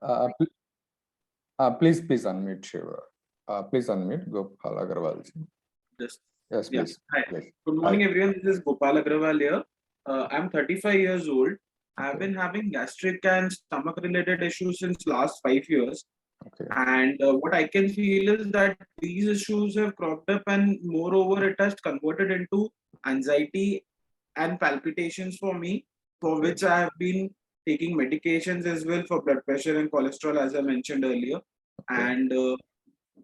pl- please unmute Shiva. Please unmute Gopal Agarwal ji. Just, Yes, yeah. please. Hi. Please. Good morning, Hi. everyone. This is Gopal Agrawal here. I'm 35 years old. I've Okay. been having gastric and stomach related issues since last 5 years. Okay. And what I can feel is that these issues have cropped up, and moreover, it has converted into anxiety and palpitations for me, for which I have been taking medications as well for blood pressure and cholesterol, as I mentioned earlier. Okay. And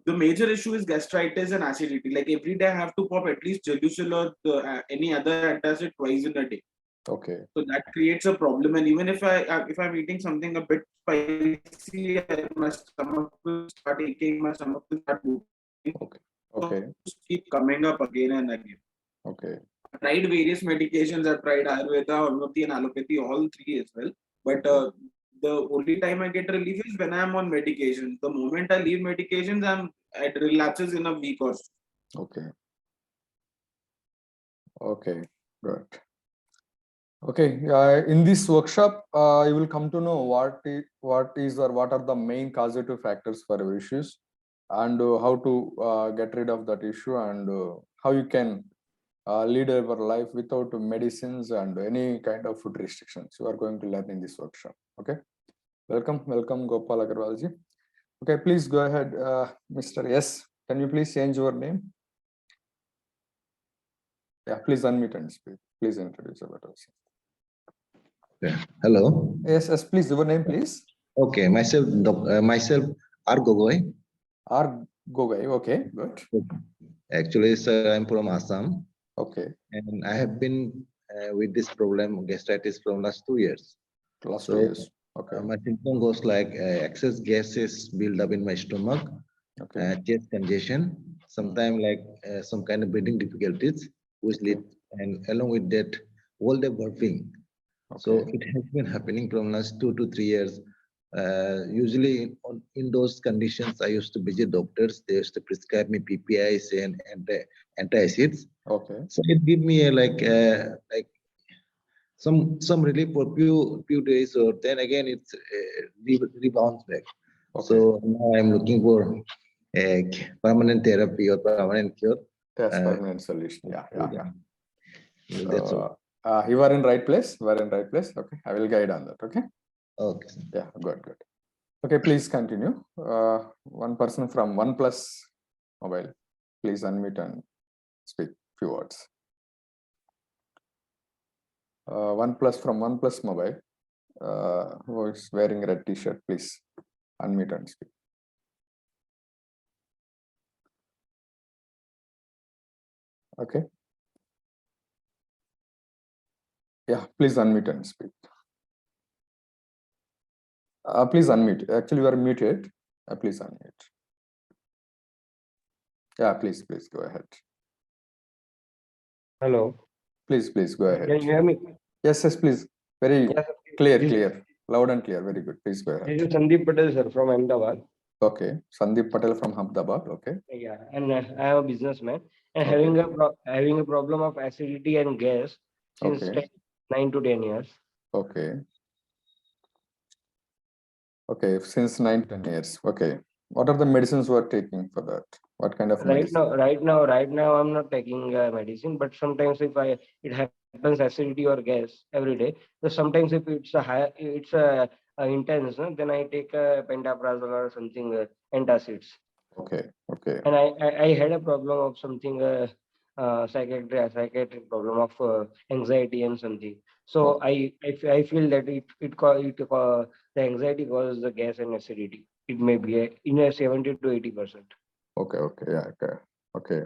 the major issue is gastritis and acidity. Like every day, I have to pop at least Gelusil or any other antacid twice in a day. Okay. So that creates a problem. And even if I'm eating something a bit spicy, my stomach will start aching. My stomach will start moving. Okay. Okay. Keep coming up again and again. Okay. I tried various medications. I've tried Ayurveda, homeopathy, and allopathy, all three as well. But the only time I get relief is when I'm on medications. The moment I leave medications, it relapses in a week or so. Okay. Okay. Good. Okay. In this workshop, you will come to know what are the main causative factors for your issues, and how to get rid of that issue, and how you can lead your life without medicines and any kind of food restrictions. You are going to learn in this workshop. Okay. Welcome, Gopal Agarwal ji. Okay, please go ahead, Mr. Yes. Can you please change your name? Yeah, please unmute and speak. Please introduce yourself. Yeah. Hello. Yes, please. Your name, please. Okay, myself R. Gogoi. R. Gogoi. Okay, good. Actually, sir, I'm from Assam. Okay. And I have been with this problem, gastritis, from last 2 years. Last 2 years. Okay. My symptom goes like excess gases build up in my stomach, okay. chest congestion, sometimes like some kind of breathing difficulties, which lead, and along with that, all the burping. Okay. So it has been happening from last 2 to 3 years. Usually in those conditions, I used to visit doctors. They used to prescribe me PPIs and antacids. Okay. So it give me a, like some relief for few days, or then again it's rebounds back. Okay. So now I'm looking for a permanent therapy or permanent cure. Yes, permanent solution. Yeah. That's all. You are in right place. You are in right place. Okay, I will guide on that. Okay. Okay. Yeah, good. Okay, please continue. One person from OnePlus mobile, please unmute and speak few words. OnePlus from OnePlus mobile, who is wearing red T-shirt, please unmute and speak. Okay. Yeah, please unmute and speak. Please unmute. Actually, you are muted. Please unmute. Yeah, please go ahead. Hello. Please go ahead. Can you hear me? Yes, please. Very Yes, clear, loud and clear. Very good. Please go ahead. This is Sandeep Patel, sir, from Ahmedabad. Okay, Sandeep Patel from Ahmedabad. Okay. Yeah, and I am a businessman and Okay. having a problem of acidity and gas since Okay. 9 to 10 years. Okay. Okay, since 9 to 10 years. Okay. What are the medicines you are taking for that? What kind of medicine? Right now, I'm not taking medicine, but sometimes if it happens acidity or gas every day. So sometimes if it's intense, no, then I take pentaprazole or something antacids. Okay. And I had a problem of something psychiatric problem of anxiety and something. So I feel that the anxiety causes the gas and acidity. It may be in a 70 to 80%. Okay. Yeah. Okay.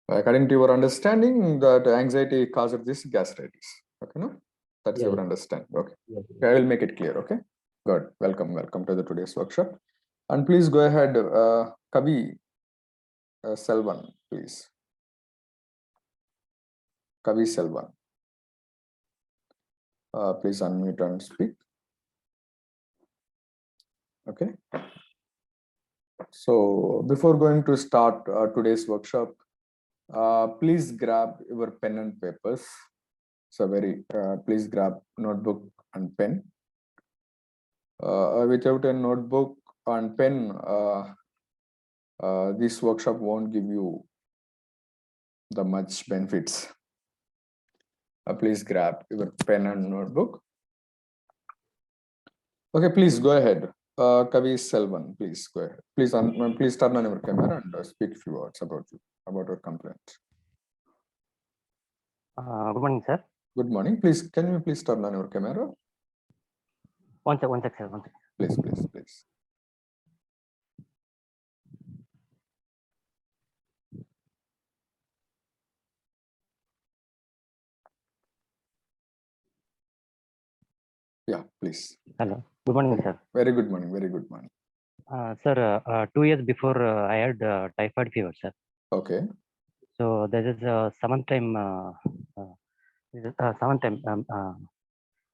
According to your understanding, that anxiety causes this gastritis. Okay, no? That's your understanding. Okay. I will make it clear. Okay. Good. Welcome to the today's workshop. And please go ahead, Kavi Selvan, please. Kavi Selvan. Please unmute and speak. Okay. So before going to start today's workshop, please grab your pen and papers. So please grab notebook and pen. Without a notebook and pen, this workshop won't give you the much benefits. Please grab your pen and notebook. Okay, please go ahead. Kavi Selvan, please go ahead. Please turn on your camera and speak a few words about your complaint. Good morning, sir. Good morning. Please, can you please turn on your camera? One sec, sir. Please. Yeah, please. Hello. Good morning, sir. Very good morning. Very good morning. Sir, 2 years before I had typhoid fever, sir. Okay. So this is seventh time. Seventh time.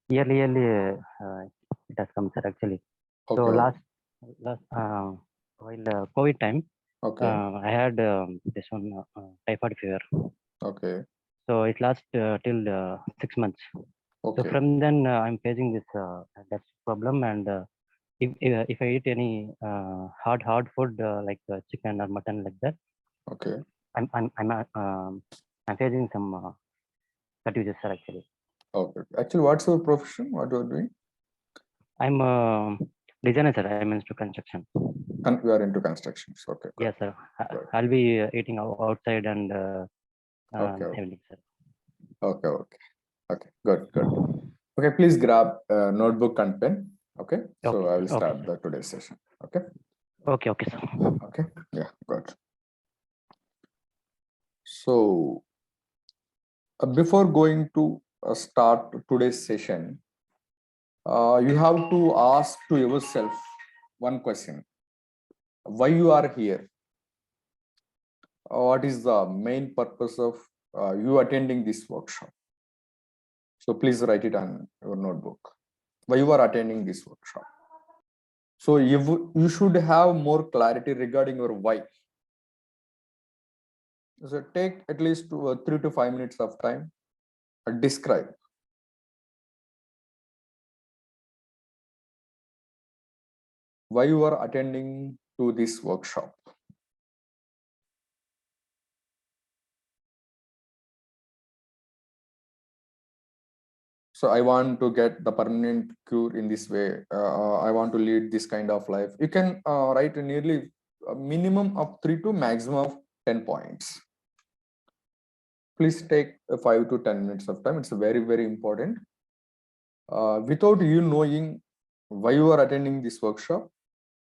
Yearly, it has come, sir. Actually. So Okay. last while COVID time, Okay. I had this one typhoid fever. Okay. So it lasts till 6 months. Okay. So from then I'm facing this that problem, and if I eat any hard food like chicken or mutton like that, Okay. I'm facing some confusion, sir. Actually, Okay. Actually, what's your profession? What you are doing? I'm a designer, sir. I'm into construction. And you are into constructions. Okay. Good. Yes, sir. Good. I'll be eating outside and Okay. everything, sir. Okay. Good. Okay. Please grab a notebook and pen. Okay. So Okay. I will start Okay, the today's session. Okay. Okay, sir. Okay. Yeah. Good. So before going to start today's session, you have to ask to yourself one question: why you are here? What is the main purpose of you attending this workshop? So please write it on your notebook. Why you are attending this workshop? So you should have more clarity regarding your why. So take at least 3 to 5 minutes of time and describe why you are attending to this workshop. So I want to get the permanent cure in this way. I want to lead this kind of life. You can write nearly a minimum of 3 to maximum of 10 points. Please take 5 to 10 minutes of time. It's very, very important. Without you knowing why you are attending this workshop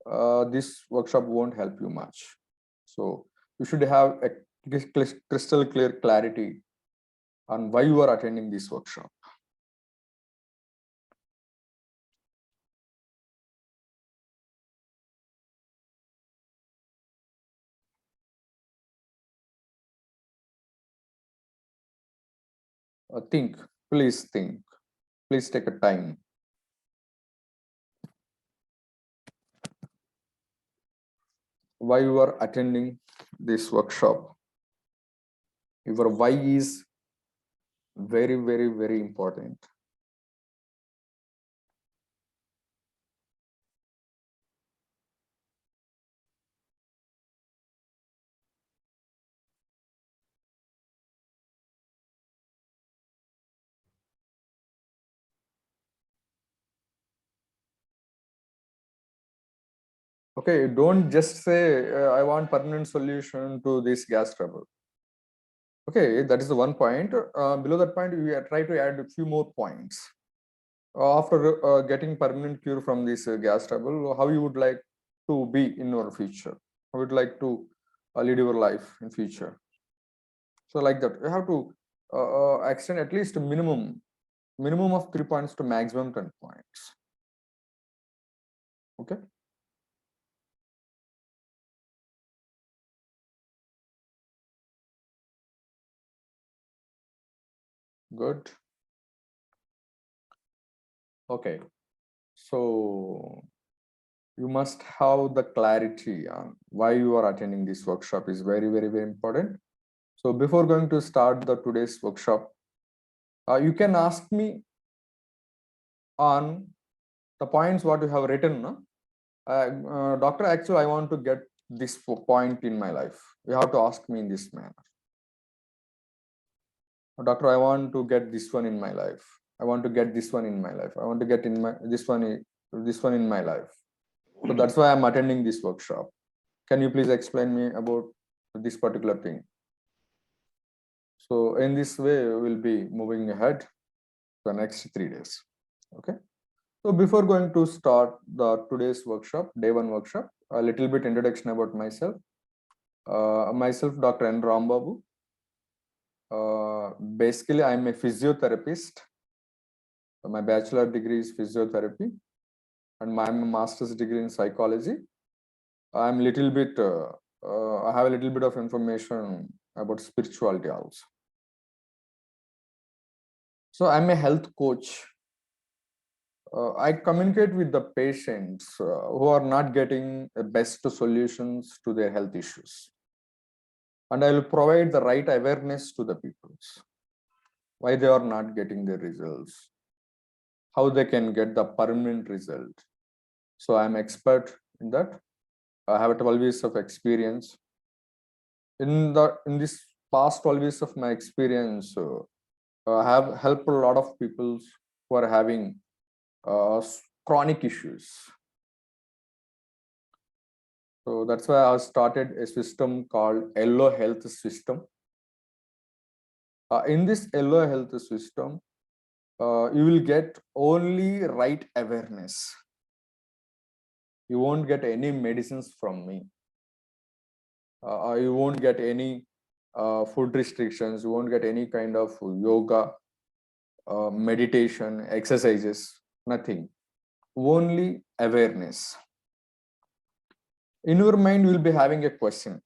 won't help you much. So you should have a crystal clear clarity on why you are attending this workshop. Think, please take a time. Why you are attending this workshop? Your why is very, very, very important. Okay, don't just say I want permanent solution to this gas trouble. Okay, that is the one point. Below that point, we try to add a few more points. After getting permanent cure from this gas trouble, how you would like to be in your future? How would you like to lead your life in future? So like that, you have to extend at least a minimum of 3 points to maximum 10 points. Okay. Good. Okay. So you must have the clarity on why you are attending this workshop is very, very, very important. So before going to start the today's workshop, you can ask me on the points what you have written, no? Doctor, actually, I want to get this point in my life. You have to ask me in this manner. Doctor, I want to get this one in my life. I want to get this one in my life. I want to get in my this one in my life. So that's why I'm attending this workshop. Can you please explain me about this particular thing? So in this way, we will be moving ahead the next 3 days. Okay. So before going to start the today's workshop, day one workshop, a little bit introduction about myself. Myself, Dr. N. Rambabu. Basically, I'm a physiotherapist. My bachelor degree is physiotherapy, and my master's degree in psychology. I'm little bit. I have a little bit of information about spirituality also. So I'm a health coach. I communicate with the patients who are not getting the best solutions to their health issues. And I will provide the right awareness to the people. Why they are not getting the results, how they can get the permanent result. So I'm expert in that. I have 12 years of experience. In this past 12 years of my experience, I have helped a lot of people who are having chronic issues. So that's why I started a system called Yellow Health System. In this Yellow Health System, you will get only right awareness. You won't get any medicines from me. You won't get any food restrictions. You won't get any kind of yoga, meditation, exercises, nothing. Only awareness. In your mind, you will be having a question.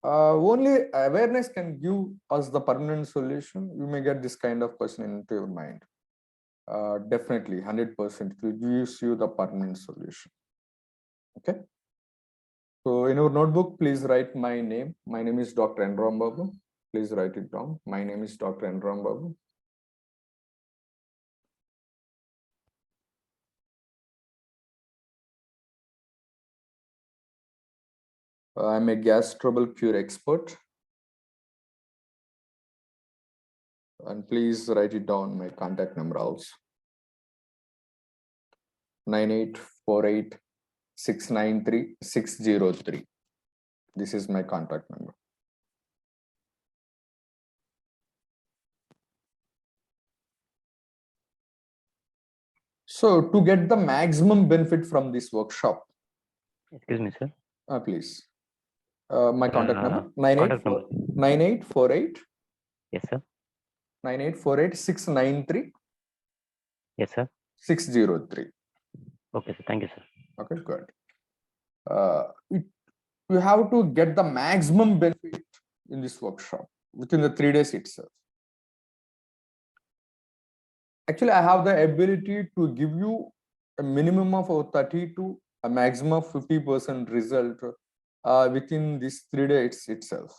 Only awareness can give us the permanent solution. You may get this kind of question into your mind. Definitely, 100%, it will give you the permanent solution. Okay. So in your notebook, please write my name. My name is Dr. N. Rambabu. Please write it down. My name is Dr. N. Rambabu. I'm a Gastrouble cure expert. And please write it down, my contact number also. 9848693603. This is my contact number. So to get the maximum benefit from this workshop, Excuse me, sir. please. My contact number Contact number. 9848 Yes, sir. 9848 Yes, sir. 603. Okay, sir. Thank you, sir. Okay, good. You have to get the maximum benefit in this workshop within the 3 days itself. Actually, I have the ability to give you a minimum of 30 to a maximum of 50% result within these 3 days itself.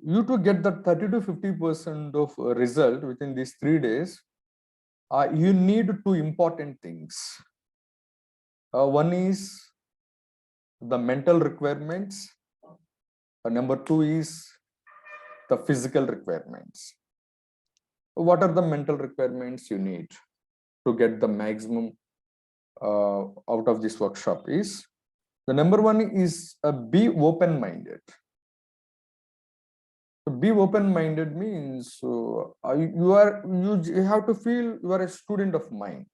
You to get the 30 to 50% of result within these 3 days, you need two important things. One is the mental requirements. Number two is the physical requirements. What are the mental requirements you need to get the maximum out of this workshop? Is the number one is be open-minded. So be open-minded means you have to feel you are a student of mind.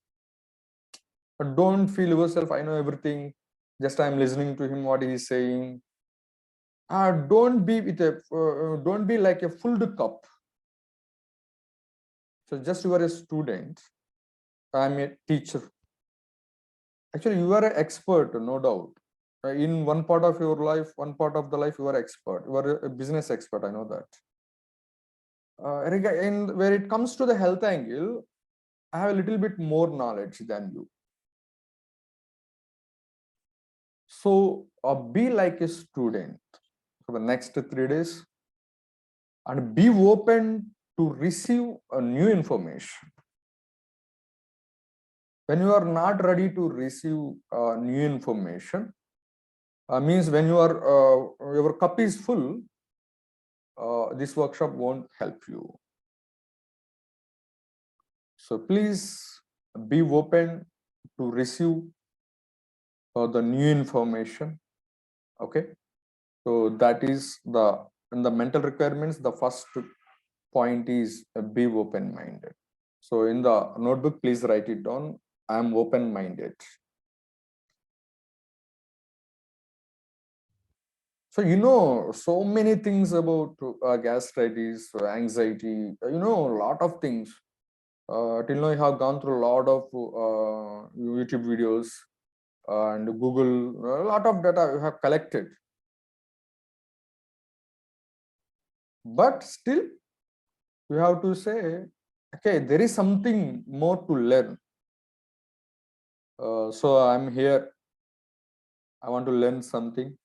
But don't feel yourself, I know everything, just I'm listening to him what he is saying. Don't be don't be like a filled cup. So just you are a student, I'm a teacher. Actually, you are an expert, no doubt. In one part of your life, one part of the life, you are expert. You are a business expert, I know that. And where it comes to the health angle, I have a little bit more knowledge than you. So be like a student for the next 3 days and be open to receive a new information. When you are not ready to receive new information, means when you are your cup is full, this workshop won't help you. So please be open to receive the new information. Okay, so that is in the mental requirements. The first point is be open-minded. So in the notebook, please write it down. I am open-minded. So so many things about gastritis, anxiety. A lot of things. Till now, I have gone through a lot of YouTube videos and Google. A lot of data you have collected, but still, you have to say, okay, there is something more to learn. So I'm here. I want to learn something.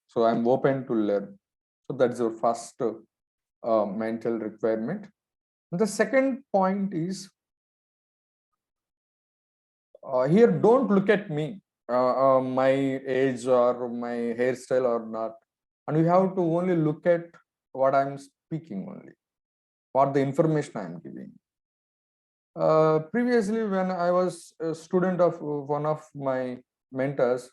So I'm open to learn. So that's your first mental requirement. And the second point is here, don't look at me, my age or my hairstyle or not. And you have to only look at what I'm speaking only, what the information I'm giving. Previously, when I was a student of one of my mentors,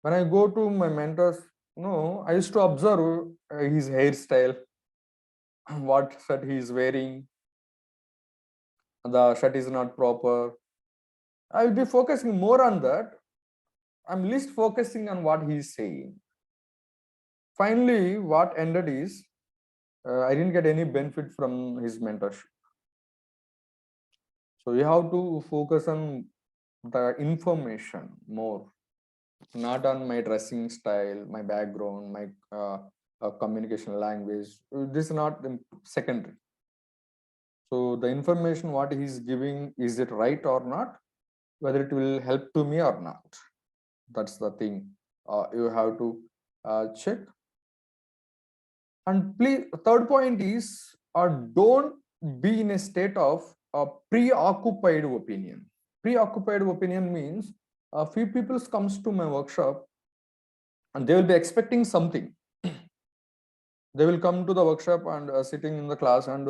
when I go to my mentors, I used to observe his hairstyle, what shirt he is wearing, the shirt is not proper. I will be focusing more on that. I'm least focusing on what he is saying. Finally, what ended is I didn't get any benefit from his mentorship. So you have to focus on the information more, not on my dressing style, my background, my communication language. This is not secondary. So the information what he's giving, is it right or not? Whether it will help to me or not. That's the thing you have to check. And please, third point is don't be in a state of preoccupied opinion. Preoccupied opinion means a few people comes to my workshop and they will be expecting something. They will come to the workshop and sitting in the class and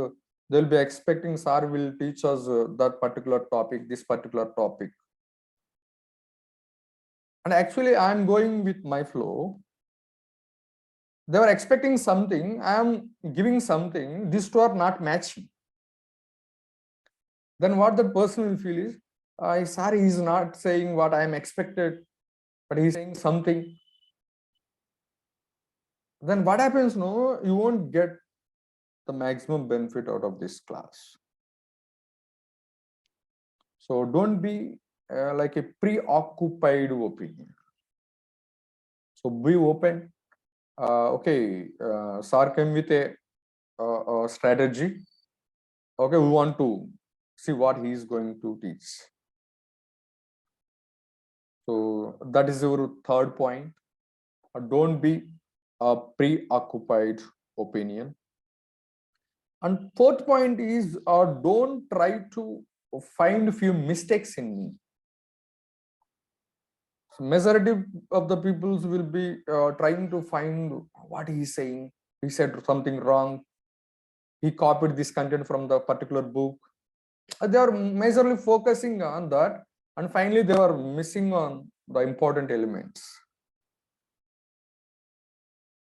they'll be expecting sir will teach us that particular topic, this particular topic. And actually I'm going with my flow. They were expecting something, I am giving something, these two are not matching. Then what that person will feel is, sorry, he's not saying what I am expected, but he's saying something. Then what happens? No, you won't get the maximum benefit out of this class. So don't be like a preoccupied opinion. So be open. Okay, sir came with a strategy. Okay, we want to see what he is going to teach. So that is your third point. Don't be a preoccupied opinion. And fourth point is don't try to find few mistakes in me. So majority of the peoples will be trying to find what he is saying. He said something wrong. He copied this content from the particular book. They are majorly focusing on that, and finally they are missing on the important elements.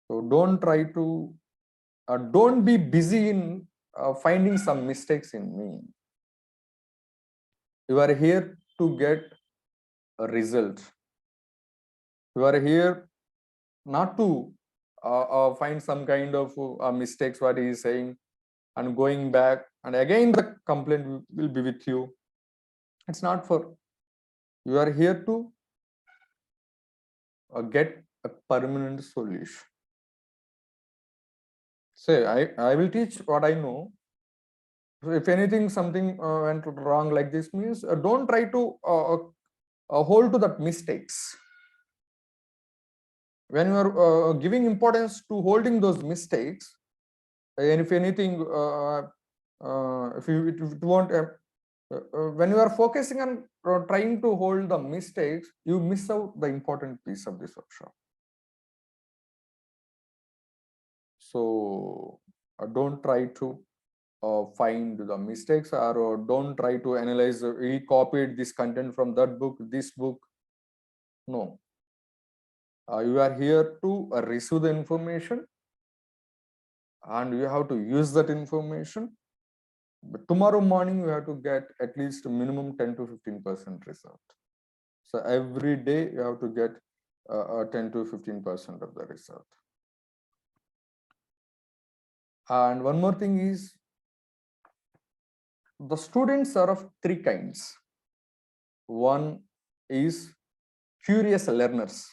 So don't try to don't be busy in finding some mistakes in me. You are here to get a result. You are here not to find some kind of mistakes what he is saying and going back and again the complaint will be with you. It's not for. You are here to get a permanent solution. Say, I will teach what I know. So if anything, something went wrong like this means don't try to hold to that mistakes. When you are giving importance to holding those mistakes, and if anything, if you want When you are focusing on trying to hold the mistakes, you miss out the important piece of this workshop. So don't try to find the mistakes, or don't try to analyze. He copied this content from that book, this book. No. You are here to receive the information, and you have to use that information. But tomorrow morning, you have to get at least minimum 10 to 15% result. So every day you have to get 10 to 15% of the result. And one more thing is, the students are of three kinds. One is curious learners.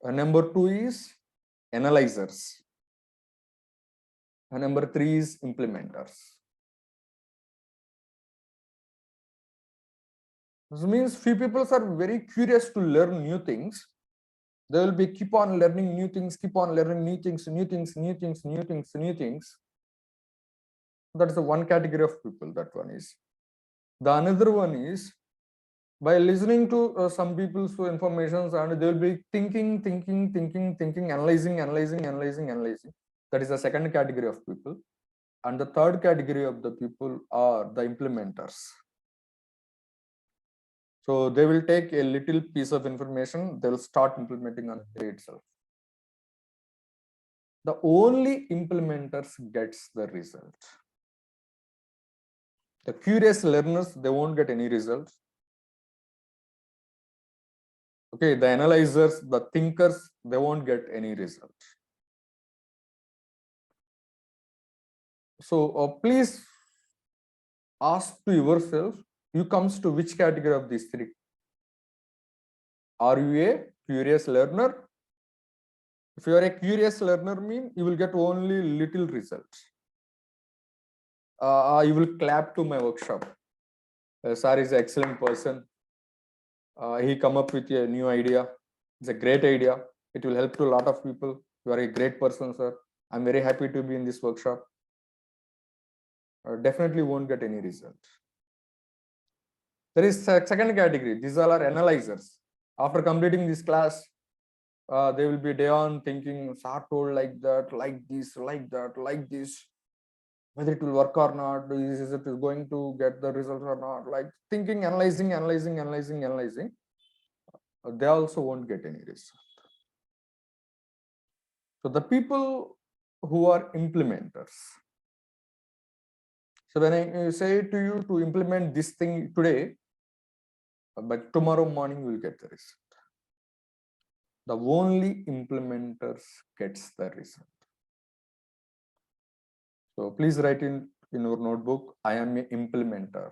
Number two is analyzers. And number three is implementers. This means few people are very curious to learn new things. They will be keep on learning new things, keep on learning new things, new things, new things, new things, new things. That is the one category of people. That one is. The another one is, by listening to some people's informations, and they will be thinking, analyzing. That is the second category of people. And the third category of the people are the implementers. So they will take a little piece of information, they will start implementing on it itself. The only implementers gets the result. The curious learners, they won't get any results. Okay, the analyzers, the thinkers, they won't get any result. So please ask to yourself, you comes to which category of these three? Are you a curious learner? If you are a curious learner, mean you will get only little results. You will clap to my workshop. Sir is an excellent person. He come up with a new idea. It's a great idea. It will help to a lot of people. You are a great person, sir. I'm very happy to be in this workshop. Definitely won't get any result. There is a second category. These all are analyzers. After completing this class, they will be day on thinking, sir told like that, like this, like that, like this. Whether it will work or not, is it going to get the results or not? Like thinking, analyzing. They also won't get any result. So the people who are implementers. So when I say to you to implement this thing today, but tomorrow morning you will get the result. The only implementers gets the result. So please write in your notebook, I am an implementer.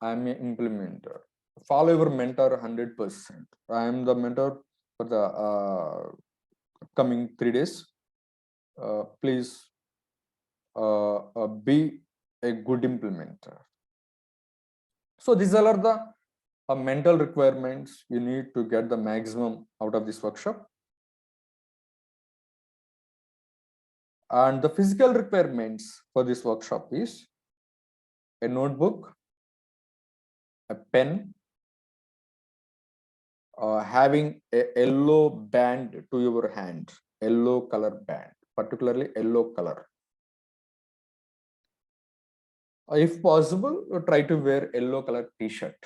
I am an implementer. Follow your mentor 100%. I am the mentor for the coming 3 days. Please be a good implementer. So these are the mental requirements you need to get the maximum out of this workshop. And the physical requirements for this workshop is a notebook, a pen, having a yellow band to your hand, yellow color band, particularly yellow color. If possible, try to wear yellow color t-shirt.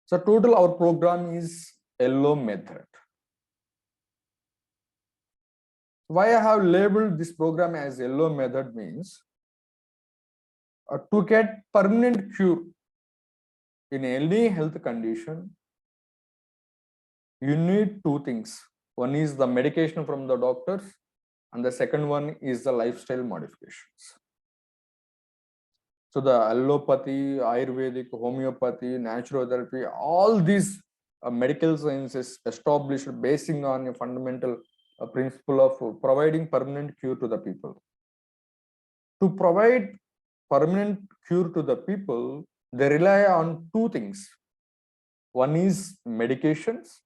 So total our program is yellow method. Why I have labeled this program as yellow method means to get permanent cure in any health condition, you need two things. One is the medication from the doctors, and the second one is the lifestyle modifications. So the allopathy, Ayurvedic, homeopathy, naturopathy, all these medical sciences established basing on a fundamental principle of providing permanent cure to the people. To provide permanent cure to the people, they rely on two things. One is medications.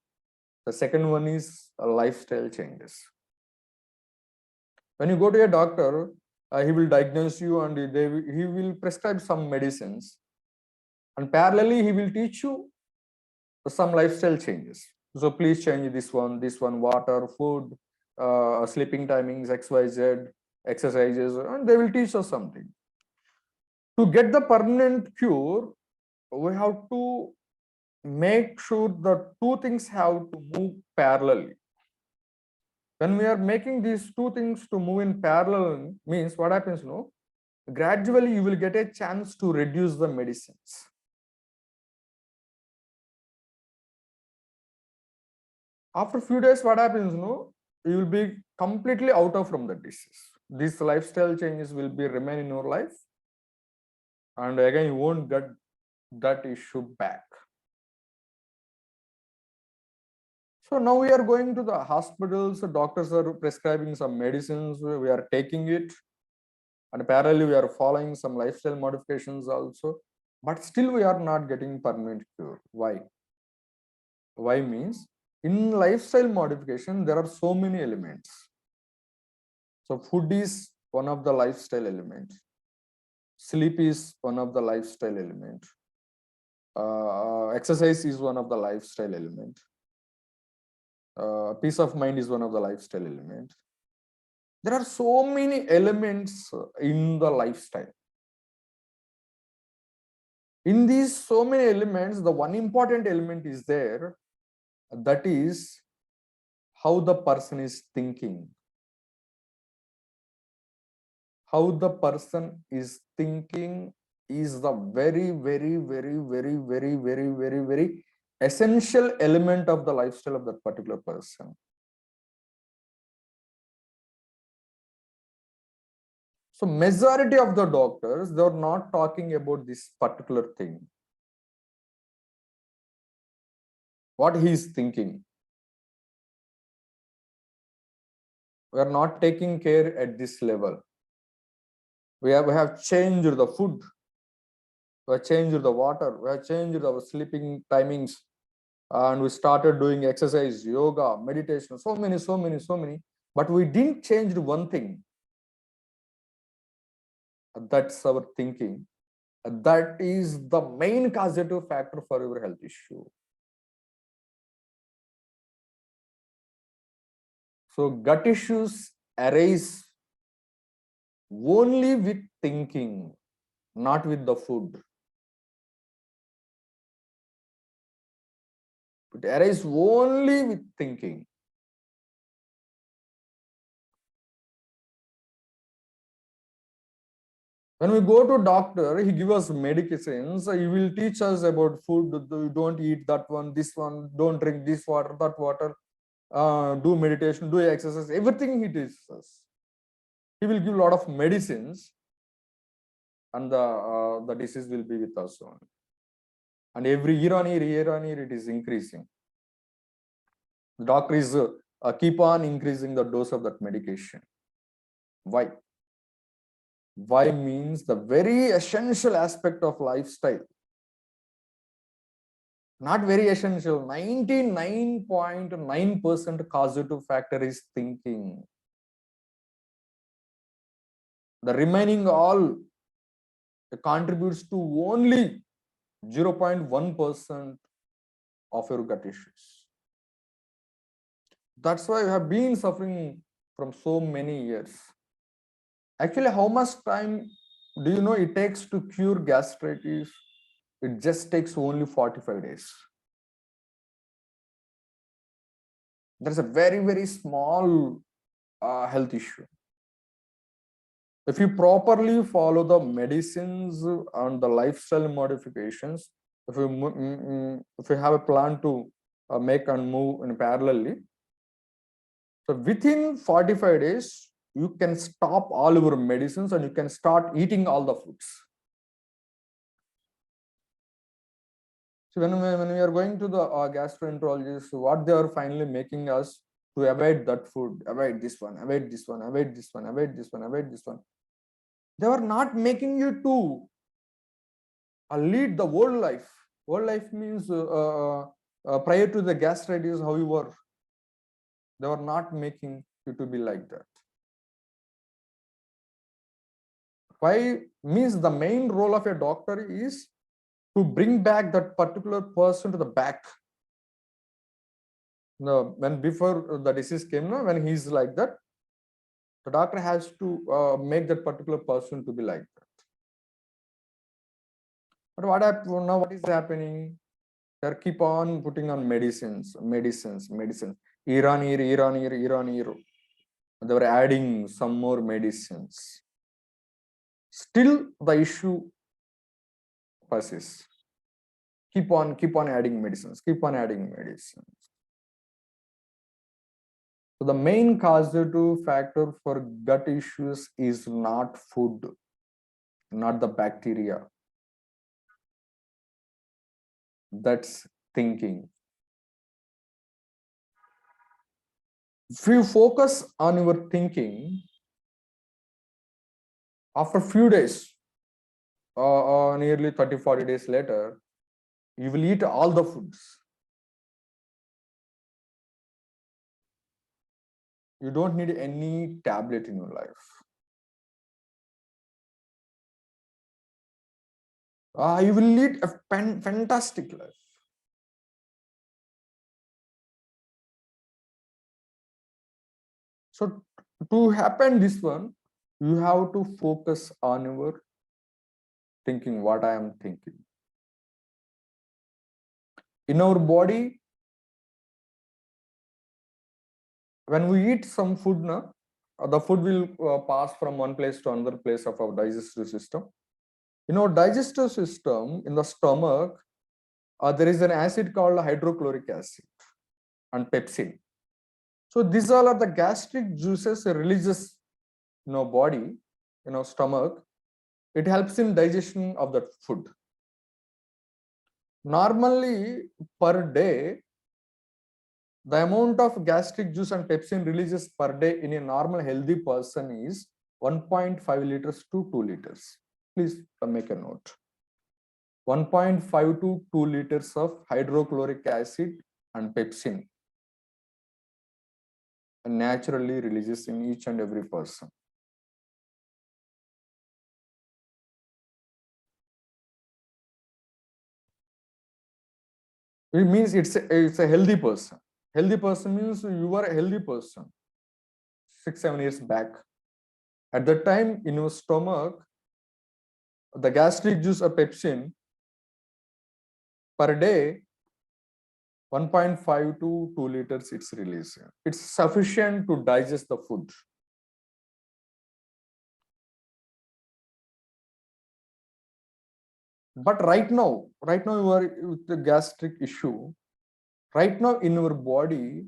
The second one is lifestyle changes. When you go to a doctor, he will diagnose you and he will prescribe some medicines. And parallelly, he will teach you some lifestyle changes. So please change this one, water, food, sleeping timings, XYZ, exercises, and they will teach us something. To get the permanent cure, we have to make sure the two things have to move parallelly. When we are making these two things to move in parallel, means what happens, no? Gradually, you will get a chance to reduce the medicines. After a few days, what happens, no? You will be completely out of from the disease. These lifestyle changes will be remain in your life, and again you won't get that issue back. So now we are going to the hospitals. The doctors are prescribing some medicines. We are taking it, and parallelly we are following some lifestyle modifications also. But still we are not getting permanent cure. Why? Why means in lifestyle modification there are so many elements. So food is one of the lifestyle elements. Sleep is one of the lifestyle element. Exercise is one of the lifestyle element. Peace of mind is one of the lifestyle element. There are so many elements in the lifestyle. In these so many elements, the one important element is there, that is how the person is thinking. How the person is thinking is the very essential element of the lifestyle of that particular person. So majority of the doctors, they are not talking about this particular thing. What he is thinking. We are not taking care at this level. We have changed the food. We have changed the water. We have changed our sleeping timings. And we started doing exercise, yoga, meditation, so many. But we didn't change one thing. That's our thinking. That is the main causative factor for your health issue. So gut issues arise only with thinking, not with the food. It arises only with thinking. When we go to doctor, he gives us medications. He will teach us about food. Don't eat that one, this one. Don't drink this water, that water. Do meditation, do exercise. Everything he teaches us. He will give a lot of medicines, and the disease will be with us only. And every year on year, it is increasing. The doctor is keep on increasing the dose of that medication. Why? Why means the very essential aspect of lifestyle. Not very essential. 99.9% causative factor is thinking. The remaining all contributes to only 0.1% of your gut issues. That's why I have been suffering from so many years. Actually, how much time do you know it takes to cure gastritis? It just takes only 45 days. There's a very small health issue. If you properly follow the medicines and the lifestyle modifications, if you have a plan to make and move in parallelly, so within 45 days, you can stop all your medicines and you can start eating all the foods. So when we are going to the gastroenterologist, what they are finally making us to avoid that food, avoid this one, avoid this one, avoid this one, avoid this one, avoid this one. They are not making you to lead the whole life. Whole life means prior to the gastritis, how you were. They were not making you to be like that. Why? Means the main role of a doctor is to bring back that particular person to the back. No, when before the disease came, no, when he's like that, the doctor has to make that particular person to be like that. But what happened now? What is happening? They keep on putting on medicines. Year on year. They were adding some more medicines. Still, the issue persists. Keep on adding medicines. So the main causative factor for gut issues is not food, not the bacteria. That's thinking. If you focus on your thinking, after a few days, nearly 30-40 days later, you will eat all the foods. You don't need any tablet in your life. You will lead a fantastic life. So to happen this one, you have to focus on your thinking, what I am thinking. In our body, when we eat some food, the food will pass from one place to another place of our digestive system. In our digestive system, in the stomach, there is an acid called hydrochloric acid and pepsin. So these all are the gastric juices releases in our body, in our stomach. It helps in digestion of that food. Normally, per day, the amount of gastric juice and pepsin releases per day in a normal healthy person is 1.5 liters to 2 liters. Please make a note. 1.5 to 2 liters of hydrochloric acid and pepsin naturally releases in each and every person. It means it's a healthy person. Healthy person means you are a healthy person. 6-7 years back, at that time in your stomach, the gastric juice or pepsin per day 1.5 to 2 liters it's releasing. It's sufficient to digest the food. But right now you are with the gastric issue. Right now in your body,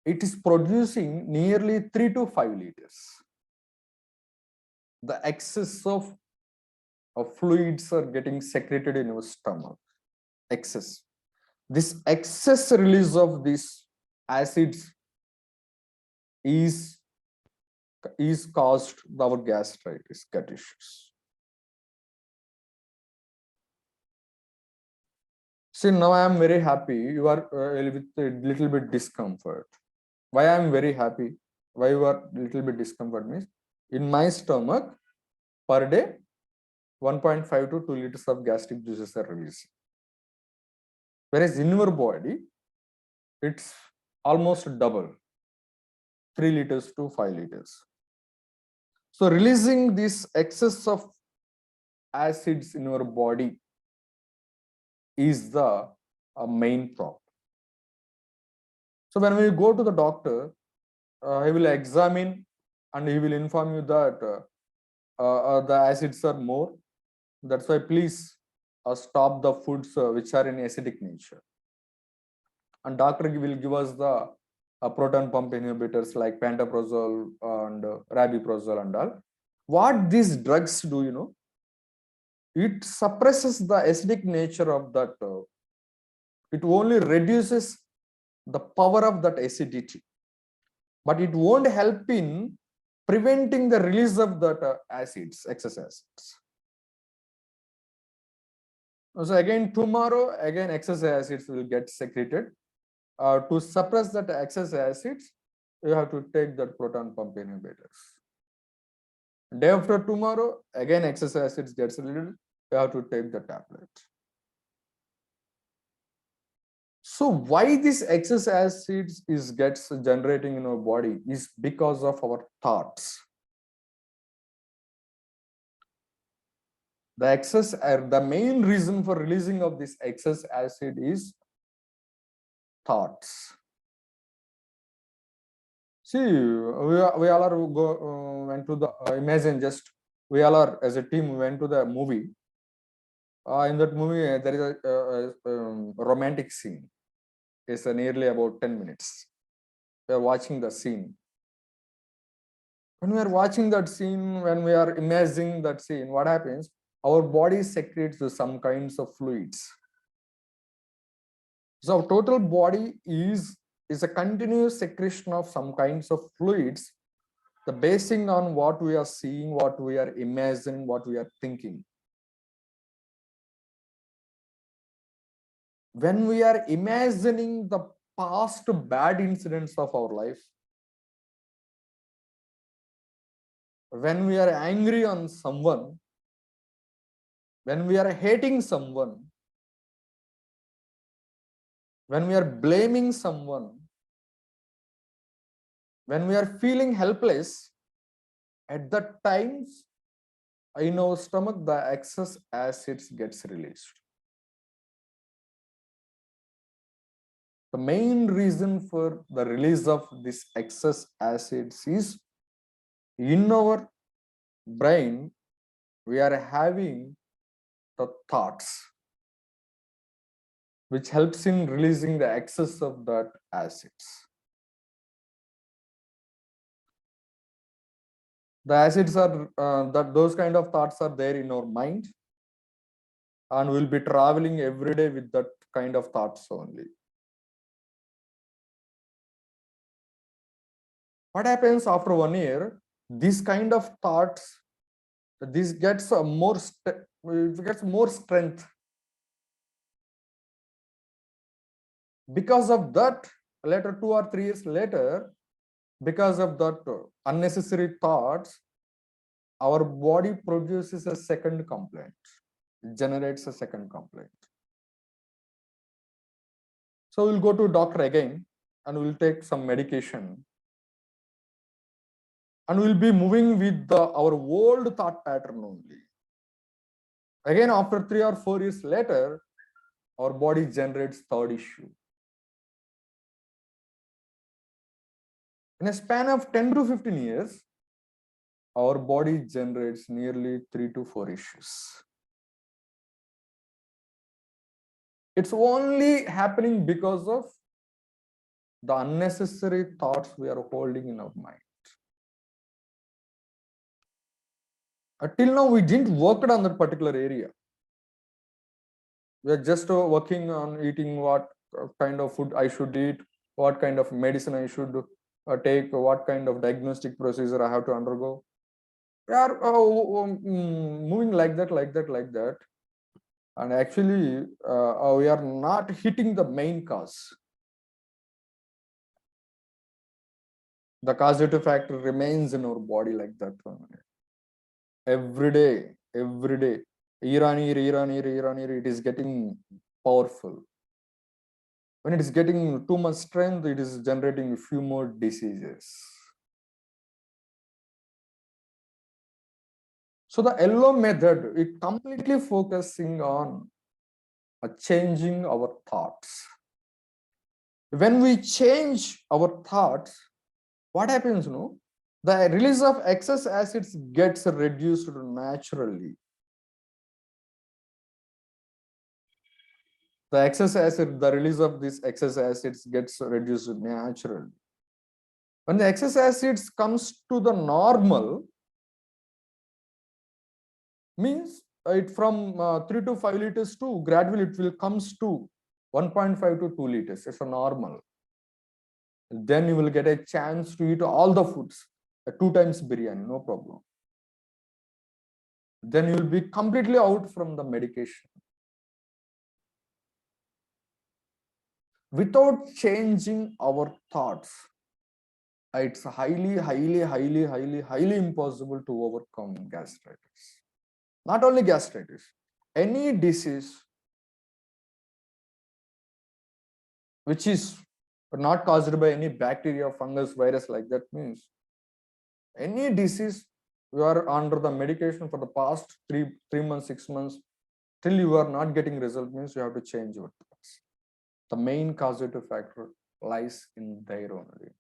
it is producing nearly 3 to 5 liters. The excess of fluids are getting secreted in your stomach. Excess. This excess release of these acids is caused our gastritis, gut issues. See, now I am very happy. You are with a little bit discomfort. Why I am very happy? Why you are little bit discomfort means in my stomach per day 1.5 to 2 liters of gastric juices are released. Whereas in your body, it's almost double, 3 liters to 5 liters. So releasing this excess of acids in your body is the main problem. So when we go to the doctor, he will examine and he will inform you that the acids are more. That's why please stop the foods which are in acidic nature. And doctor will give us the proton pump inhibitors like pantoprazole and rabiprazole and all. What these drugs do, you know, it suppresses the acidic nature of that. It only reduces the power of that acidity, but it won't help in preventing the release of that acids, excess acids. So again, tomorrow, again, excess acids will get secreted. To suppress that excess acids, you have to take that proton pump inhibitors. Day after tomorrow, again excess acids gets released. You have to take the tablet. So why this excess acids gets generating in our body is because of our thoughts. The main reason for releasing of this excess acid is thoughts. See, we all are went to the imagine just we all are as a team went to the movie. In that movie, there is a romantic scene. It's nearly about 10 minutes. We are watching the scene. When we are watching that scene, when we are imagining that scene, what happens? Our body secretes some kinds of fluids. So our total body is a continuous secretion of some kinds of fluids, the basing on what we are seeing, what we are imagining, what we are thinking. When we are imagining the past bad incidents of our life, when we are angry on someone, when we are hating someone, when we are blaming someone, when we are feeling helpless, at that times in our stomach the excess acids gets released. The main reason for the release of this excess acids is in our brain we are having the thoughts which helps in releasing the excess of that acids. The acids are those kind of thoughts are there in our mind, and we'll be traveling every day with that kind of thoughts only. What happens after 1 year? This kind of thoughts, this gets more strength. Because of that, later 2 or 3 years later, because of that unnecessary thoughts, our body produces a second complaint, generates a second complaint. So we'll go to doctor again and we'll take some medication, and we'll be moving with our old thought pattern only. Again, after 3 or 4 years later, our body generates third issue. In a span of 10 to 15 years, our body generates nearly 3 to 4 issues. It's only happening because of the unnecessary thoughts we are holding in our mind. Till now, we didn't work on that particular area. We are just working on eating what kind of food I should eat, what kind of medicine I should take, what kind of diagnostic procedure I have to undergo. We are moving like that. And actually, we are not hitting the main cause. The causative factor remains in our body like that. Every day, year on year, it is getting powerful. When it is getting too much strength, it is generating a few more diseases. So the yellow method, it completely focusing on changing our thoughts. When we change our thoughts, what happens? No, the release of excess acids gets reduced naturally. The release of these excess acids gets reduced naturally. When the excess acids comes to the normal, means it from 3 to 5 liters to gradually it will comes to 1.5 to 2 liters. It's a normal. Then you will get a chance to eat all the foods, 2 times biryani, no problem. Then you will be completely out from the medication. Without changing our thoughts, it's highly impossible to overcome gastritis. Not only gastritis, any disease which is not caused by any bacteria, fungus, virus like that, means any disease you are under the medication for the past three months, 6 months, till you are not getting result, means you have to change your drugs. The main causative factor lies in there only.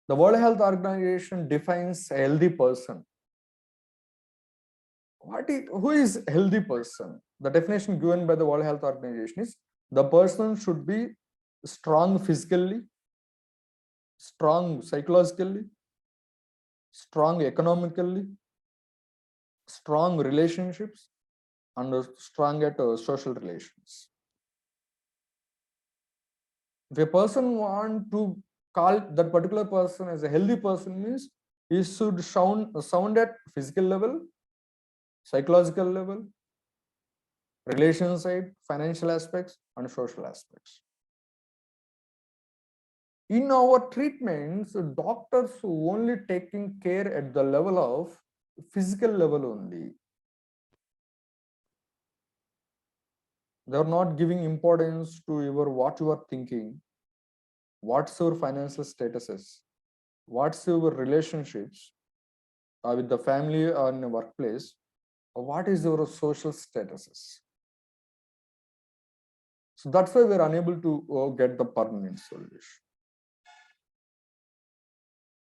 The World Health Organization defines a healthy person. Who is healthy person? The definition given by the World Health Organization is the person should be strong physically, strong psychologically, strong economically, strong relationships, and strong at social relations. If a person want to call that particular person as a healthy person, means he should sound at physical level, psychological level, relation side, financial aspects, and social aspects. In our treatments, doctors only taking care at the level of physical level only. They are not giving importance to what you are thinking, what's your financial statuses, what's your relationships with the family or in the workplace, or what is your social statuses. So that's why we're unable to get the permanent solution.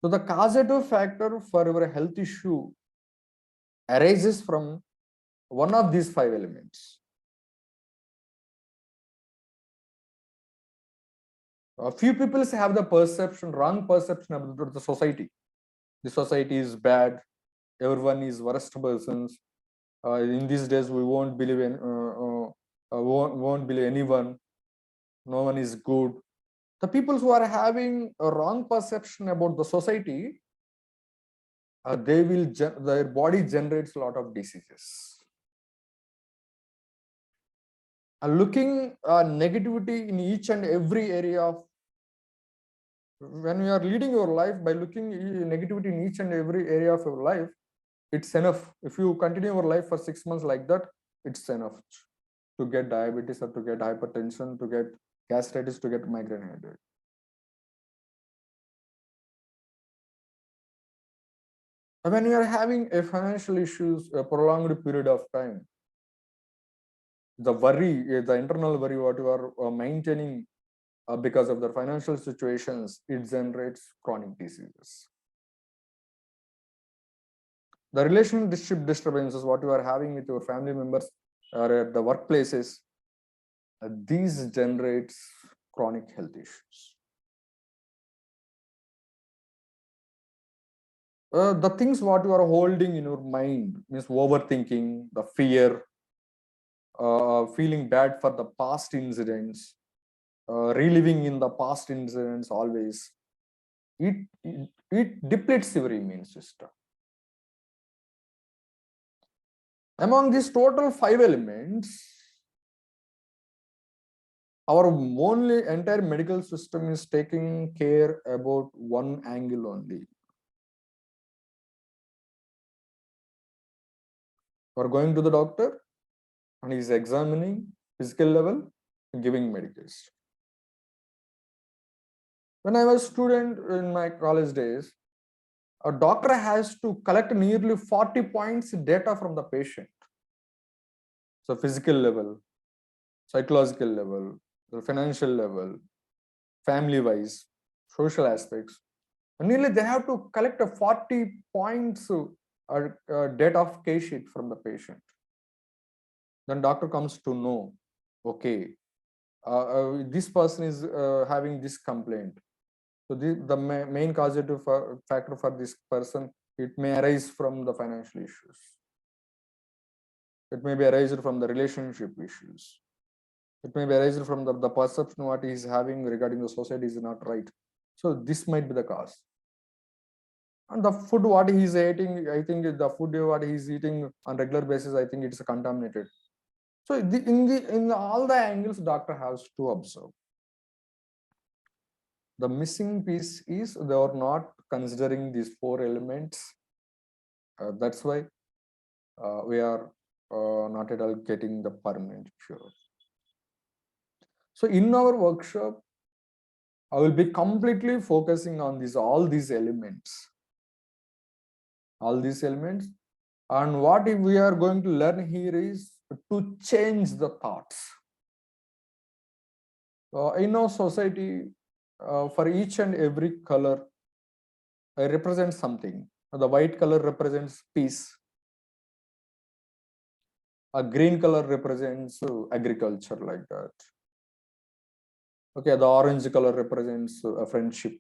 So the causative factor for your health issue arises from one of these 5 elements. A few people have the wrong perception about the society. The society is bad. Everyone is worst persons. In these days, we won't believe won't believe anyone. No one is good. The people who are having a wrong perception about the society, their body generates a lot of diseases. Looking negativity in each and every area of, when you are leading your life by looking negativity in each and every area of your life, it's enough. If you continue your life for 6 months like that, it's enough to get diabetes or to get hypertension, to get gastritis, to get migraine headache. When you are having a financial issues a prolonged period of time, the worry, the internal worry what you are maintaining because of the financial situations, it generates chronic diseases. The relationship disturbances what you are having with your family members or at the workplaces, these generates chronic health issues. The things what you are holding in your mind means overthinking, the fear, feeling bad for the past incidents, reliving in the past incidents always, it depletes your immune system. Among these total 5 elements, our entire medical system is taking care about one angle only. We're going to the doctor and he's examining physical level, giving medication. When I was a student in my college days, a doctor has to collect nearly 40 points data from the patient. So physical level, psychological level, the financial level, family wise, social aspects. And nearly they have to collect a 40 points data of case sheet from the patient. Then doctor comes to know, okay, this person is having this complaint. So the main causative factor for this person, it may arise from the financial issues. It may be arising from the relationship issues. It may be arising from the perception what he is having regarding the society is not right. So this might be the cause. And the food what he is eating, I think the food what he is eating on regular basis, I think it's contaminated. So in all the angles, doctor has to observe. The missing piece is they are not considering these 4 elements. That's why we are not at all getting the permanent cure. So in our workshop, I will be completely focusing on all these elements. And what we are going to learn here is to change the thoughts. In our society, for each and every color represents something. The white color represents peace. A green color represents agriculture, like that. Okay, the orange color represents a friendship.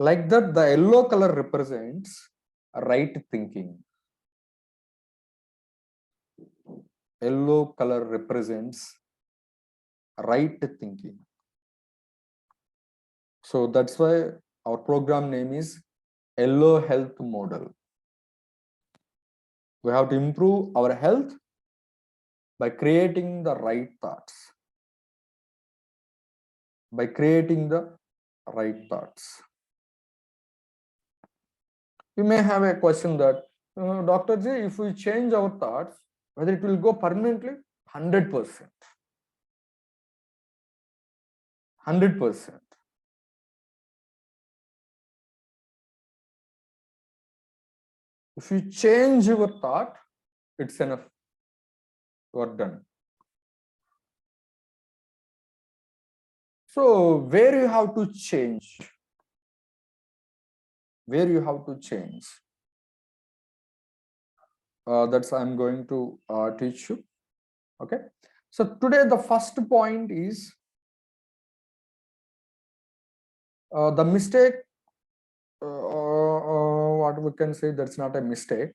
Like that, the yellow color represents right thinking. Yellow color represents right thinking. So that's why our program name is Yellow Health Model. We have to improve our health by creating the right thoughts. By creating the right thoughts. You may have a question that, Dr. J, if we change our thoughts, whether it will go permanently? 100%. 100%. If you change your thought, it's enough. You are done. So where you have to change? Where you have to change? That's I'm going to teach you. Okay. So today the first point is the mistake. What we can say, that's not a mistake.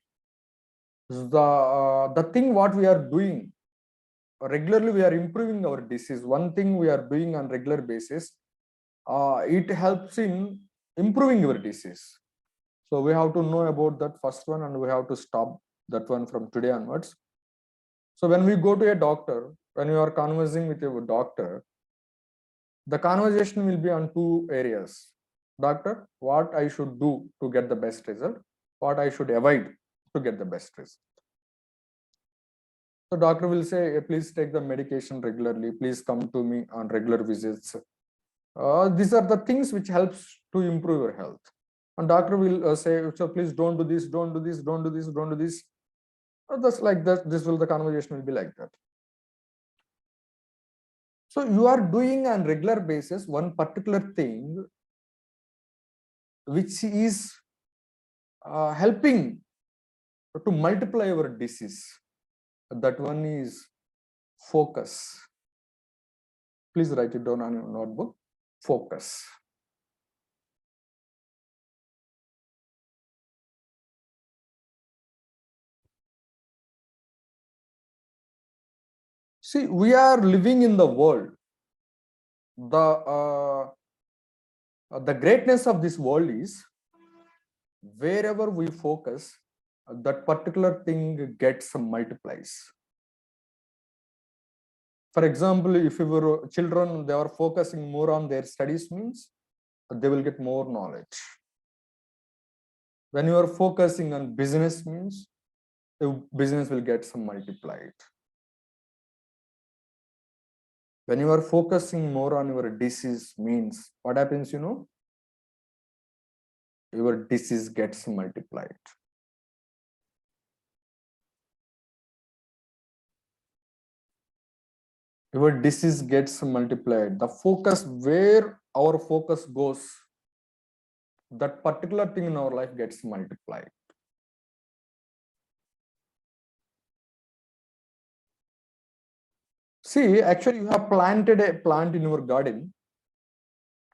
The thing what we are doing regularly, we are improving our disease. One thing we are doing on regular basis, it helps in improving your disease. So we have to know about that first one, and we have to stop that one from today onwards. So when we go to a doctor, when you are conversing with your doctor, the conversation will be on 2 areas. Doctor, what I should do to get the best result, what I should avoid to get the best result. So doctor will say, please take the medication regularly, please come to me on regular visits. These are the things which helps to improve your health. And doctor will say, so please don't do this, don't do this, don't do this, don't do this. Just like that, the conversation will be like that. So you are doing on regular basis one particular thing which is helping to multiply your disease. That one is focus. Please write it down on your notebook. Focus. See, we are living in the world. The greatness of this world is wherever we focus, that particular thing gets multiplies. For example, if your children, they are focusing more on their studies, means they will get more knowledge. When you are focusing on business, means the business will get some multiplied. When you are focusing more on your disease, means what happens, your disease gets multiplied. Your disease gets multiplied. The focus, where our focus goes, that particular thing in our life gets multiplied. See, actually, you have planted a plant in your garden,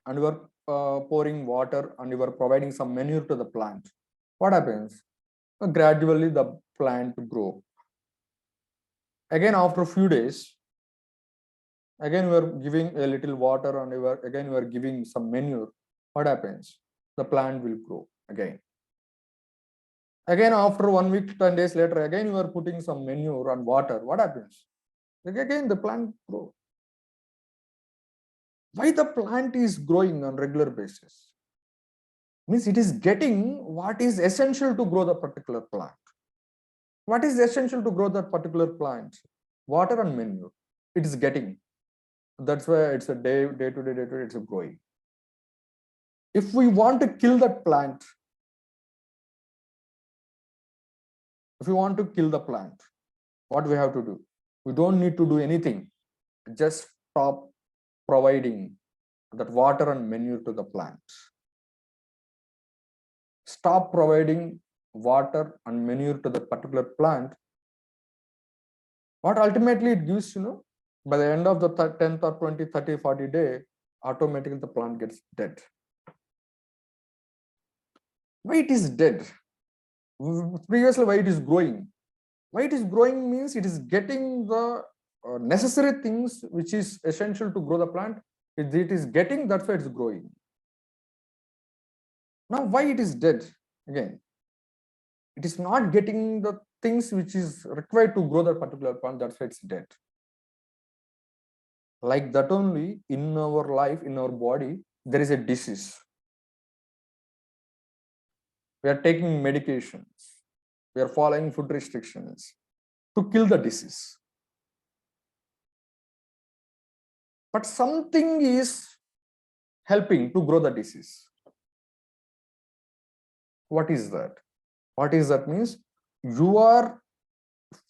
and you are pouring water, and you are providing some manure to the plant. What happens? Gradually, the plant grows. Again, after a few days, again, we are giving a little water, and again, we are giving some manure. What happens? The plant will grow again. Again, after 1 week, 10 days later, again, you are putting some manure and water. What happens? Again, the plant grows. Why the plant is growing on regular basis? Means it is getting what is essential to grow the particular plant. What is essential to grow that particular plant? Water and manure. It is getting. That's why it's a day to day, it's a growing. If we want to kill that plant, if we want to kill the plant, what we have to do? We don't need to do anything. Just stop providing that water and manure to the plant. Stop providing water and manure to the particular plant. What ultimately it gives, by the end of the 10th or 20, 30, 40 day, automatically the plant gets dead. Why it is dead? Previously, why it is growing? Why it is growing means it is getting the necessary things which is essential to grow the plant. It is getting, that's why it's growing. Now, why it is dead? Again, it is not getting the things which is required to grow that particular plant, that's why it's dead. Like that only, in our life, in our body, there is a disease. We are taking medications. We are following food restrictions to kill the disease. But something is helping to grow the disease. What is that? What is that means? You are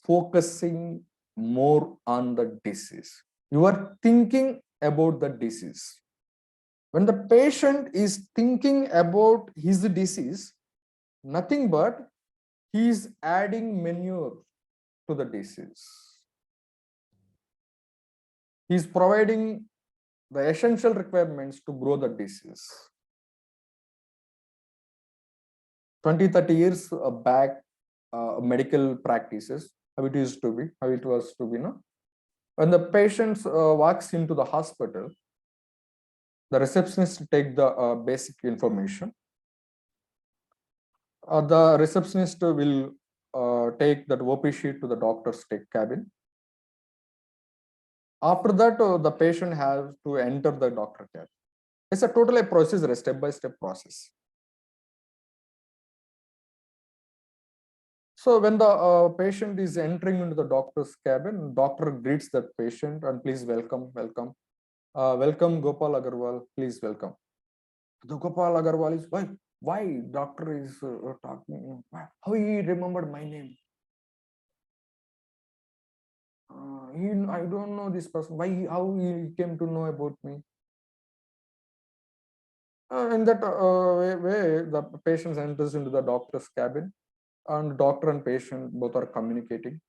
focusing more on the disease. You are thinking about the disease. When the patient is thinking about his disease, nothing but he is adding manure to the disease. He is providing the essential requirements to grow the disease. 20, 30 years back, medical practices, how it used to be, how it was to be, when the patient walks into the hospital, the receptionist take the basic information. The receptionist will take that OP sheet to the doctor's cabin. After that, the patient has to enter the doctor cabin. It's a totally process, a step-by-step process. So when the patient is entering into the doctor's cabin, doctor greets that patient and please welcome. Welcome Gopal Agarwal, please welcome. The Gopal Agarwal is why doctor is talking, how he remembered my name? I don't know this person, how he came to know about me? In that way, the patient enters into the doctor's cabin and doctor and patient both are communicating.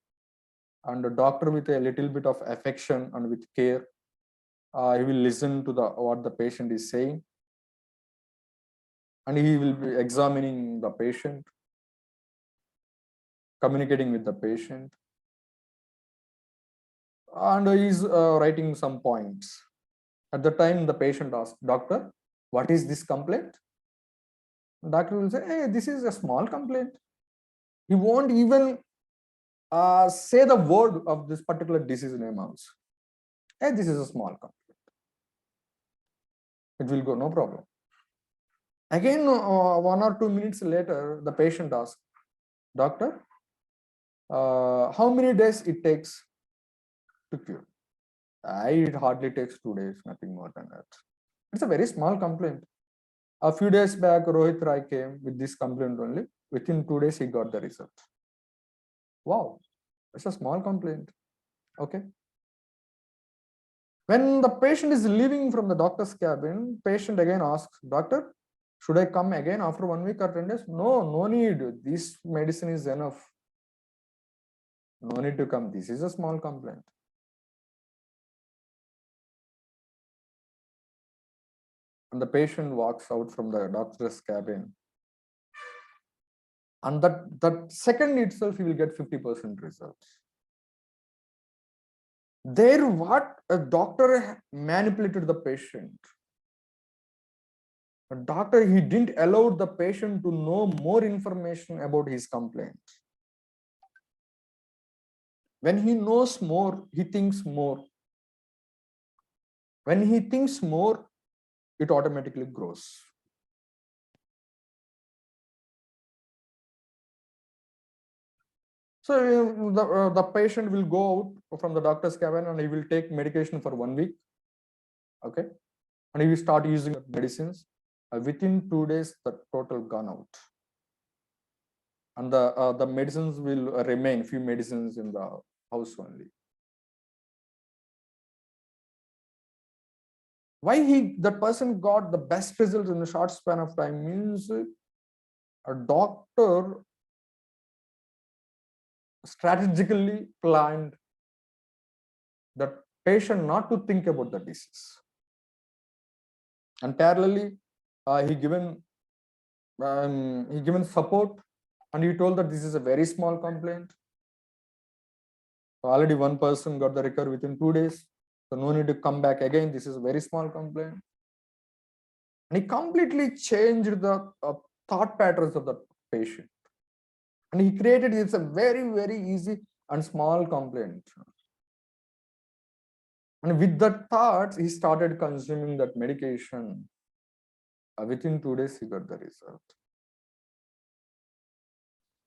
And the doctor with a little bit of affection and with care, he will listen to what the patient is saying. And he will be examining the patient, communicating with the patient. And he's writing some points. At the time, the patient asks, doctor, what is this complaint? Doctor will say, hey, this is a small complaint. He won't even say the word of this particular disease name also. Hey, this is a small complaint. It will go, no problem. Again, 1 or 2 minutes later, the patient asks, doctor, how many days it takes to cure? It hardly takes 2 days, nothing more than that. It's a very small complaint. A few days back, Rohit Rai came with this complaint only. Within 2 days, he got the result. Wow, it's a small complaint. Okay. When the patient is leaving from the doctor's cabin, patient again asks, doctor, should I come again after 1 week or 10 days? No need. This medicine is enough. No need to come. This is a small complaint. And the patient walks out from the doctor's cabin. And that second itself, he will get 50% results. There, what a doctor manipulated the patient. A doctor, he didn't allow the patient to know more information about his complaint. When he knows more, he thinks more. When he thinks more, it automatically grows. So the patient will go out from the doctor's cabin and he will take medication for 1 week. Okay. And he will start using medicines. Within 2 days, the total gone out. And the medicines will remain, few medicines in the house only. Why that person got the best results in a short span of time means a doctor strategically planned the patient not to think about the disease, and parallelly he given support, and he told that this is a very small complaint. So already one person got the recovery within 2 days, so no need to come back again. This is a very small complaint. And he completely changed the thought patterns of the patient. And he created it's a very, very easy and small complaint. And with that thoughts, he started consuming that medication. Within 2 days, he got the result.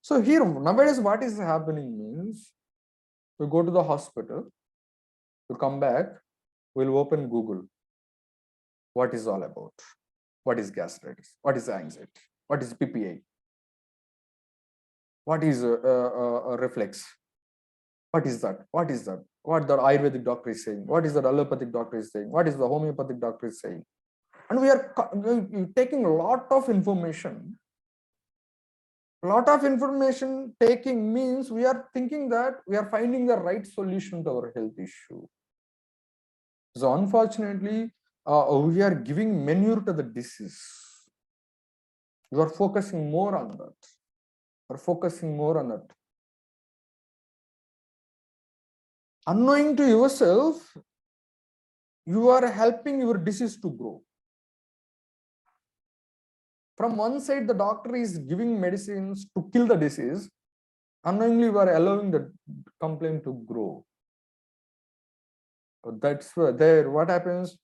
So here, nowadays, what is happening means, we go to the hospital, to come back, we'll open Google. What is all about? What is gastritis? What is anxiety? What is PPA? What is a reflex? What is that? What is that? What the Ayurvedic doctor is saying? What is the allopathic doctor is saying? What is the homeopathic doctor is saying? And we are taking a lot of information. A lot of information taking means we are thinking that we are finding the right solution to our health issue. So unfortunately, we are giving manure to the disease. You are focusing more on that. You are focusing more on that. Unknowing to yourself, you are helping your disease to grow. From one side, the doctor is giving medicines to kill the disease. Unknowingly, we are allowing the complaint to grow. That's there. What happens?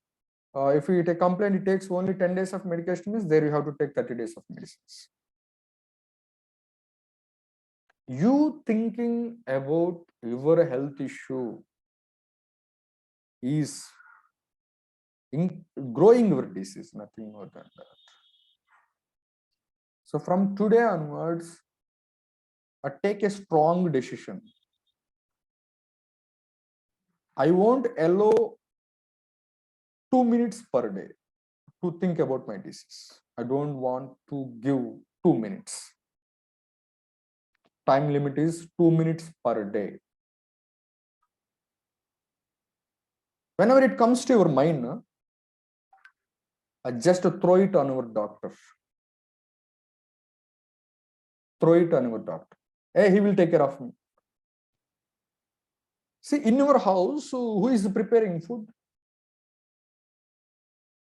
If you take a complaint, it takes only 10 days of medication, means there you have to take 30 days of medicines. You thinking about your health issue is growing your disease, nothing more than that. So from today onwards, take a strong decision. I won't allow 2 minutes per day to think about my disease. I don't want to give 2 minutes. Time limit is 2 minutes per day. Whenever it comes to your mind, just throw it on your doctor. Throw it on your doctor. Hey, he will take care of me. See, in your house, who is preparing food?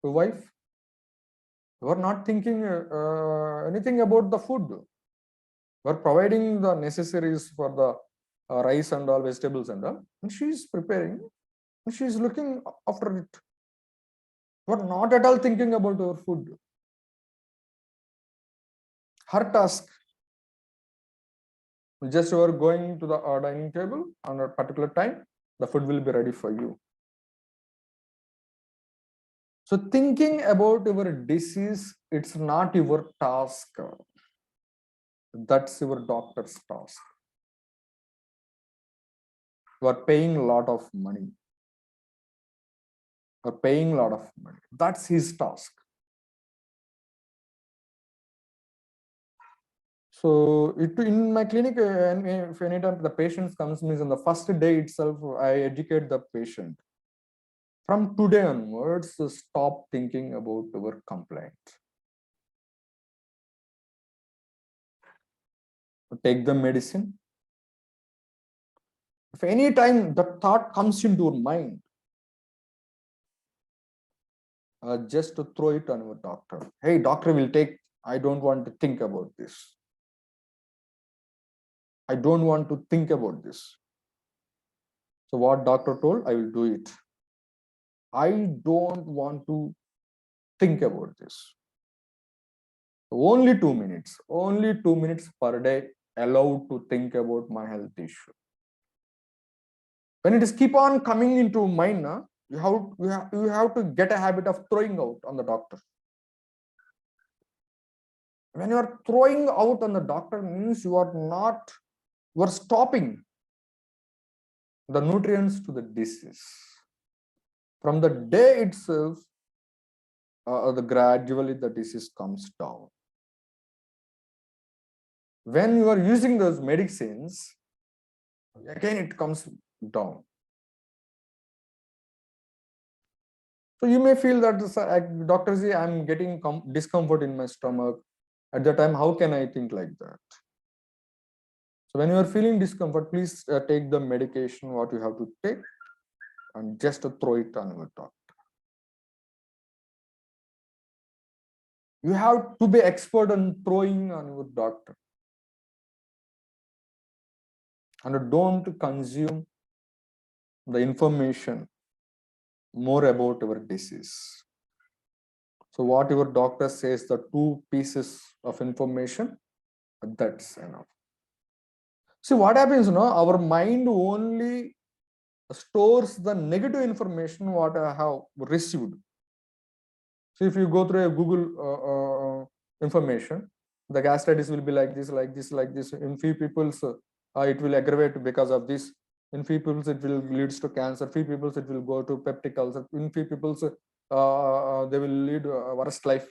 Your wife? You are not thinking anything about the food. You are providing the necessaries for the rice and all, vegetables and all. And she is preparing. And she is looking after it. You are not at all thinking about your food. Her task. Just you are going to the dining table on a particular time, the food will be ready for you. So thinking about your disease, it's not your task. That's your doctor's task. You are paying a lot of money. You are paying a lot of money. That's his task. So in my clinic, if anytime the patient comes, means on the first day itself, I educate the patient. From today onwards, stop thinking about your complaint. Take the medicine. If any time the thought comes into your mind, just to throw it on your doctor. Hey, doctor will take, I don't want to think about this. I don't want to think about this. So what doctor told, I will do it. I don't want to think about this. Only 2 minutes per day allowed to think about my health issue. When it is keep on coming into mind, you have to get a habit of throwing out on the doctor. When you are throwing out on the doctor means you are stopping the nutrients to the disease. From the day itself, gradually the disease comes down. When you are using those medicines, again it comes down. So you may feel that, Doctor Z, I'm getting discomfort in my stomach. At the time, how can I think like that? So when you are feeling discomfort, please take the medication what you have to take and just throw it on your doctor. You have to be expert on throwing on your doctor. And don't consume the information more about your disease. So what your doctor says, the 2 pieces of information, that's enough. See what happens, our mind only stores the negative information what I have received. So if you go through a Google information, the gastritis will be like this, like this, like this. In few people, it will aggravate because of this. In few people, it will leads to cancer. Few people, it will go to peptic ulcer. In few people, they will lead a worst life.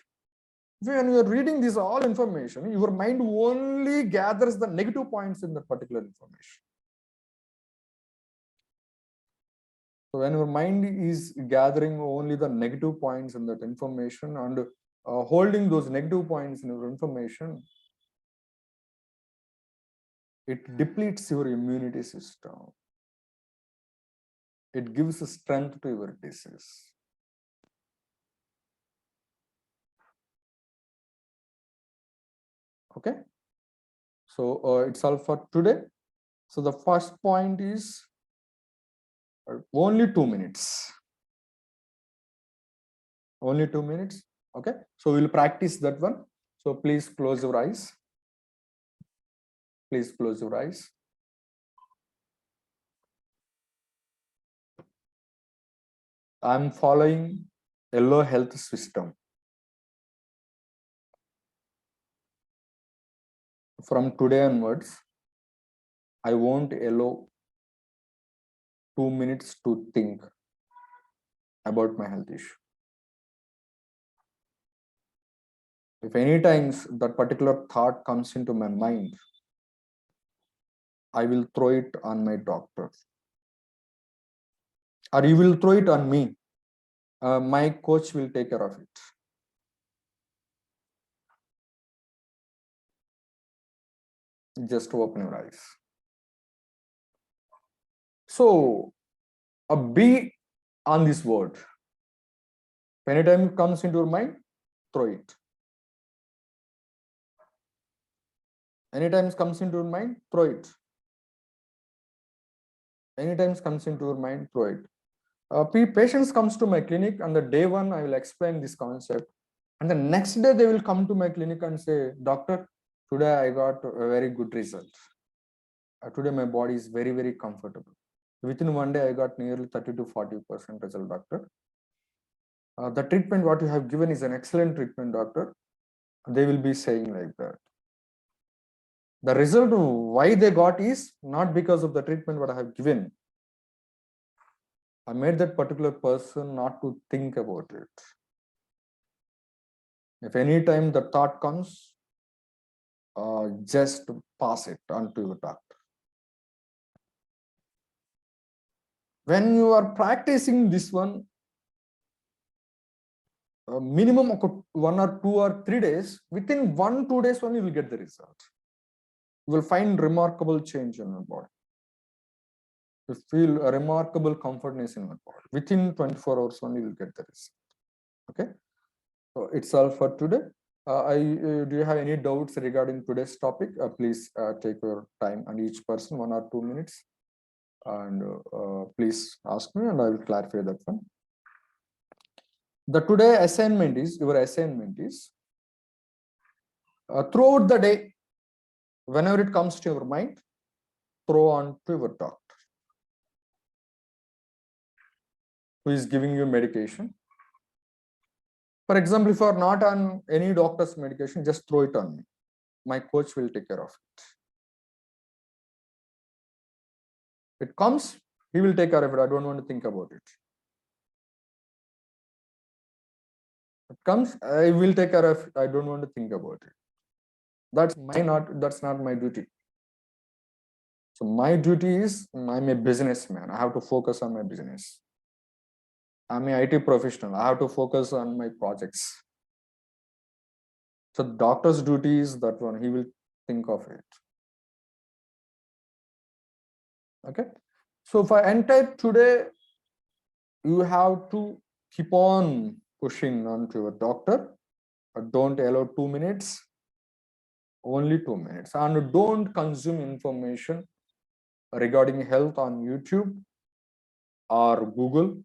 When you are reading this all information, your mind only gathers the negative points in that particular information. So when your mind is gathering only the negative points in that information and holding those negative points in your information, it depletes your immunity system. It gives strength to your disease. Okay. So it's all for today. So the first point is only 2 minutes. Only 2 minutes. Okay. So we'll practice that one. So please close your eyes. Please close your eyes. I'm following yellow health system. From today onwards, I won't allow 2 minutes to think about my health issue. If any times that particular thought comes into my mind, I will throw it on my doctor. Or you will throw it on me. My coach will take care of it. Just open your eyes. So, be on this word. If any time it comes into your mind, throw it. Anytime it comes into your mind, throw it. Anytime it comes into your mind, throw it. Patients comes to my clinic on the day 1, I will explain this concept. And the next day they will come to my clinic and say, doctor, today I got a very good result. Today my body is very, very comfortable. Within 1 day, I got nearly 30 to 40% result, doctor. The treatment what you have given is an excellent treatment, doctor. They will be saying like that. The result why they got is not because of the treatment what I have given. I made that particular person not to think about it. If any time the thought comes, just pass it on to your doctor. When you are practicing this one, minimum of 1 or 2 or 3 days, within 1-2 days only you will get the result. You will find remarkable change in your body. You feel a remarkable comfortness in your body. Within 24 hours only you will get the result. Okay. So it's all for today. Do you have any doubts regarding today's topic? Please take your time and each person 1 or 2 minutes. And please ask me and I will clarify that one. The today assignment is, your assignment is, throughout the day, whenever it comes to your mind, throw on to your doctor who is giving you medication. For example, if you are not on any doctor's medication, just throw it on me. My coach will take care of it. It comes, he will take care of it. I don't want to think about it. It comes, I will take care of it. I don't want to think about it. That's not my duty. So my duty is, I'm a businessman. I have to focus on my business. I'm an IT professional. I have to focus on my projects. So doctor's duty is that one. He will think of it. Okay. So for entire today, you have to keep on pushing on to your doctor. Don't allow 2 minutes. Only 2 minutes. And don't consume information regarding health on YouTube or Google.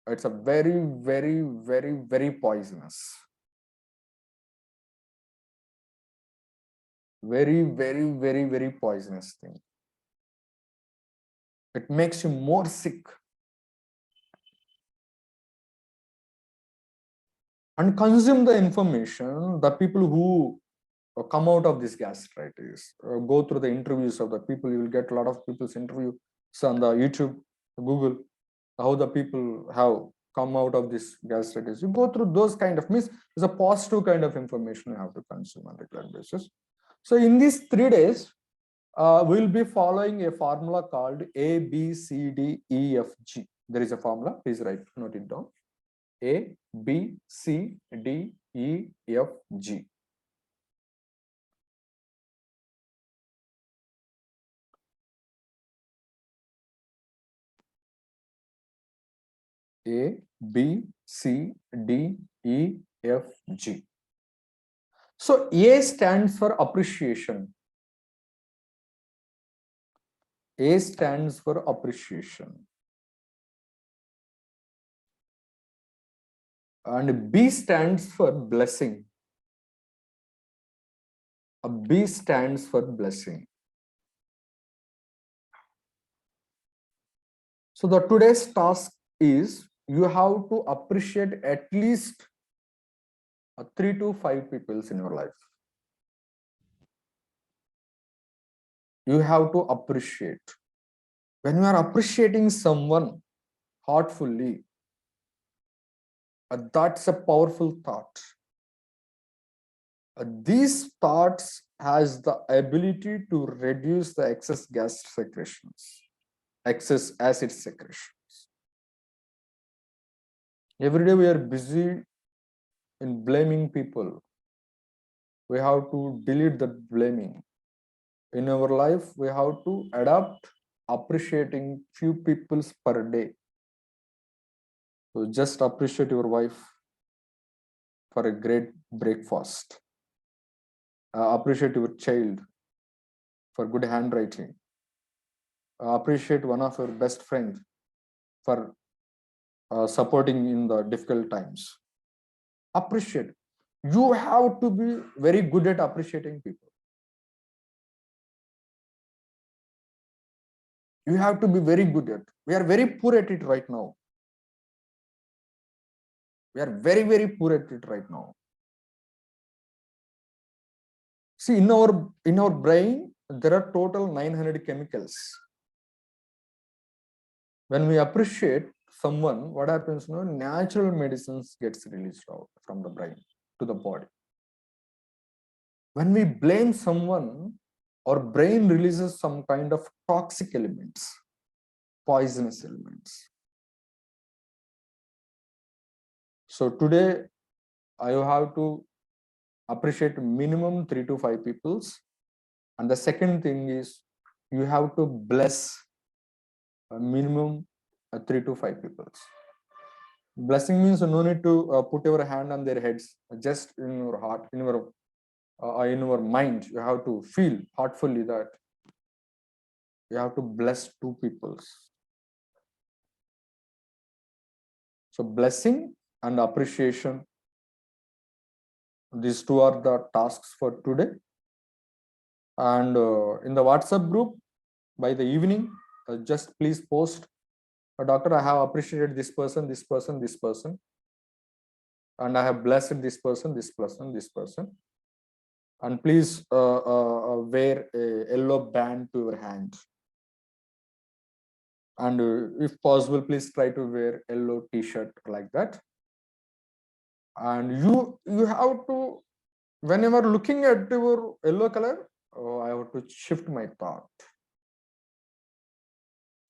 It's a very, very, very, very poisonous. Very, very, very, very poisonous thing. It makes you more sick. And consume the information, the people who come out of this gastritis, go through the interviews of the people. You will get a lot of people's interviews on the YouTube, Google, how the people have come out of this gastritis. You go through those kind of means, there's a positive kind of information you have to consume on a regular basis. So in these 3 days, we'll be following a formula called A, B, C, D, E, F, G. There is a formula, please note it down. A, B, C, D, E, F, G. A, B, C, D, E, F, G. So A stands for appreciation. A stands for appreciation. And B stands for blessing. A B stands for blessing. So the today's task is, you have to appreciate at least 3 to 5 people in your life. You have to appreciate. When you are appreciating someone heartfully, that's a powerful thought. These thoughts has the ability to reduce the excess gas secretions, excess acid secretions. Every day we are busy in blaming people. We have to delete that blaming. In our life, we have to adapt appreciating few people per day. So just appreciate your wife for a great breakfast. Appreciate your child for good handwriting. Appreciate one of your best friends for supporting in the difficult times. Appreciate. You have to be very good at appreciating people. You have to be very good at. We are very poor at it right now. We are very, very poor at it right now. See, in our brain, there are total 900 chemicals. When we appreciate someone, what happens? No, natural medicines gets released out from the brain to the body. When we blame someone, our brain releases some kind of toxic elements, poisonous elements. So today, I have to appreciate minimum 3 to 5 peoples. And the second thing is, you have to bless a minimum 3 to 5 peoples. Blessing means no need to put your hand on their heads, just in your heart, in your mind. You have to feel heartfully that you have to bless 2 peoples. So blessing and appreciation. These two are the tasks for today. And in the WhatsApp group, by the evening, just please post, Doctor, I have appreciated this person, this person, this person, and I have blessed this person, this person, this person. And please wear a yellow band to your hand. And if possible, please try to wear yellow t-shirt like that. And you have to, whenever looking at your yellow color, I have to shift my thought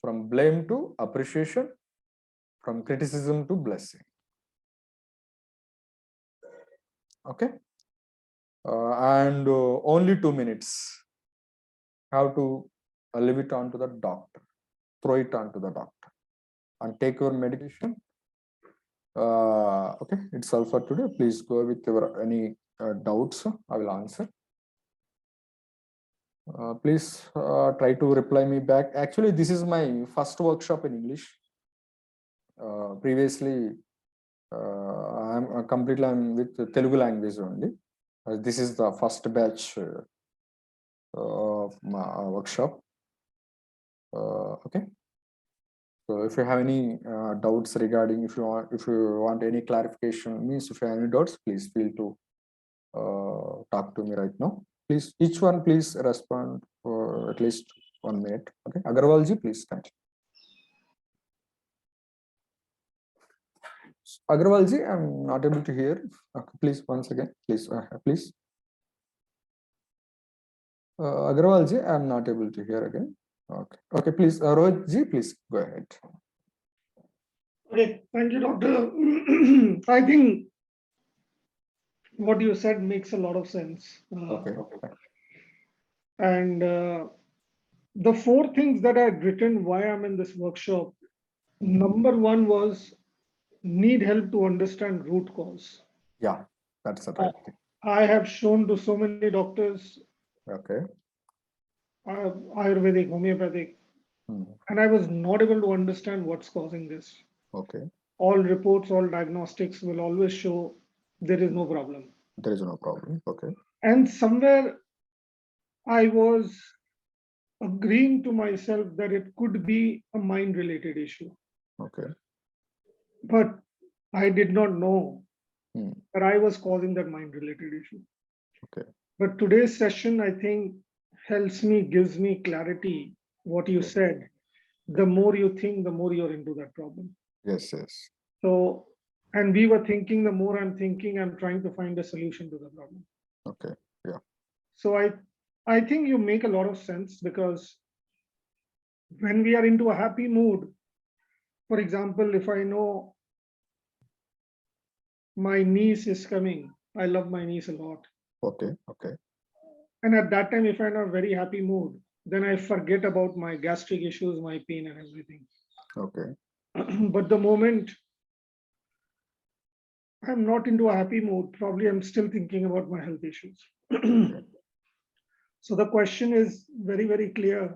from blame to appreciation, from criticism to blessing. Okay. And only 2 minutes. Have to leave it on to the doctor, throw it on to the doctor, and take your medication. Okay, it's all for today. Please go with your any doubts. I will answer. Please try to reply me back. Actually, this is my first workshop in English. Previously, I'm with the Telugu language only. This is the first batch of my workshop. Okay. So if you have any doubts regarding, if you want any clarification, means if you have any doubts, please feel to talk to me right now. Please, each one, please respond for at least 1 minute. Okay, Agarwal ji, please continue. Agarwal ji, I'm not able to hear. Okay, please, once again, please, please. Agarwal ji, I'm not able to hear again. Okay, okay, please, Rohit ji, please go ahead. Okay, thank you, doctor. I think what you said makes a lot of sense. Okay. And the 4 things that I had written why I'm in this workshop, number 1 was need help to understand root cause. Yeah, that's the right thing. I have shown to so many doctors, Okay. Ayurvedic, homeopathic, Hmm. and I was not able to understand what's causing this. Okay. All reports, all diagnostics will always show there is no problem. There is no problem. Okay. And somewhere I was agreeing to myself that it could be a mind related issue, Okay. but I did not know Hmm. that I was causing that mind related issue. Okay. But today's session, I think, helps me, gives me clarity. What you Okay. said, the more you think, the more you're into that problem. Yes, yes. So, and we were thinking, the more I'm thinking, I'm trying to find a solution to the problem. Okay. Yeah. So I think you make a lot of sense, because when we are into a happy mood, for example, if I know my niece is coming, I love my niece a lot. Okay. Okay. And at that time, if I'm in a very happy mood, then I forget about my gastric issues, my pain and everything. Okay. But the moment I'm not into a happy mood, probably I'm still thinking about my health issues. So the question is very, very clear,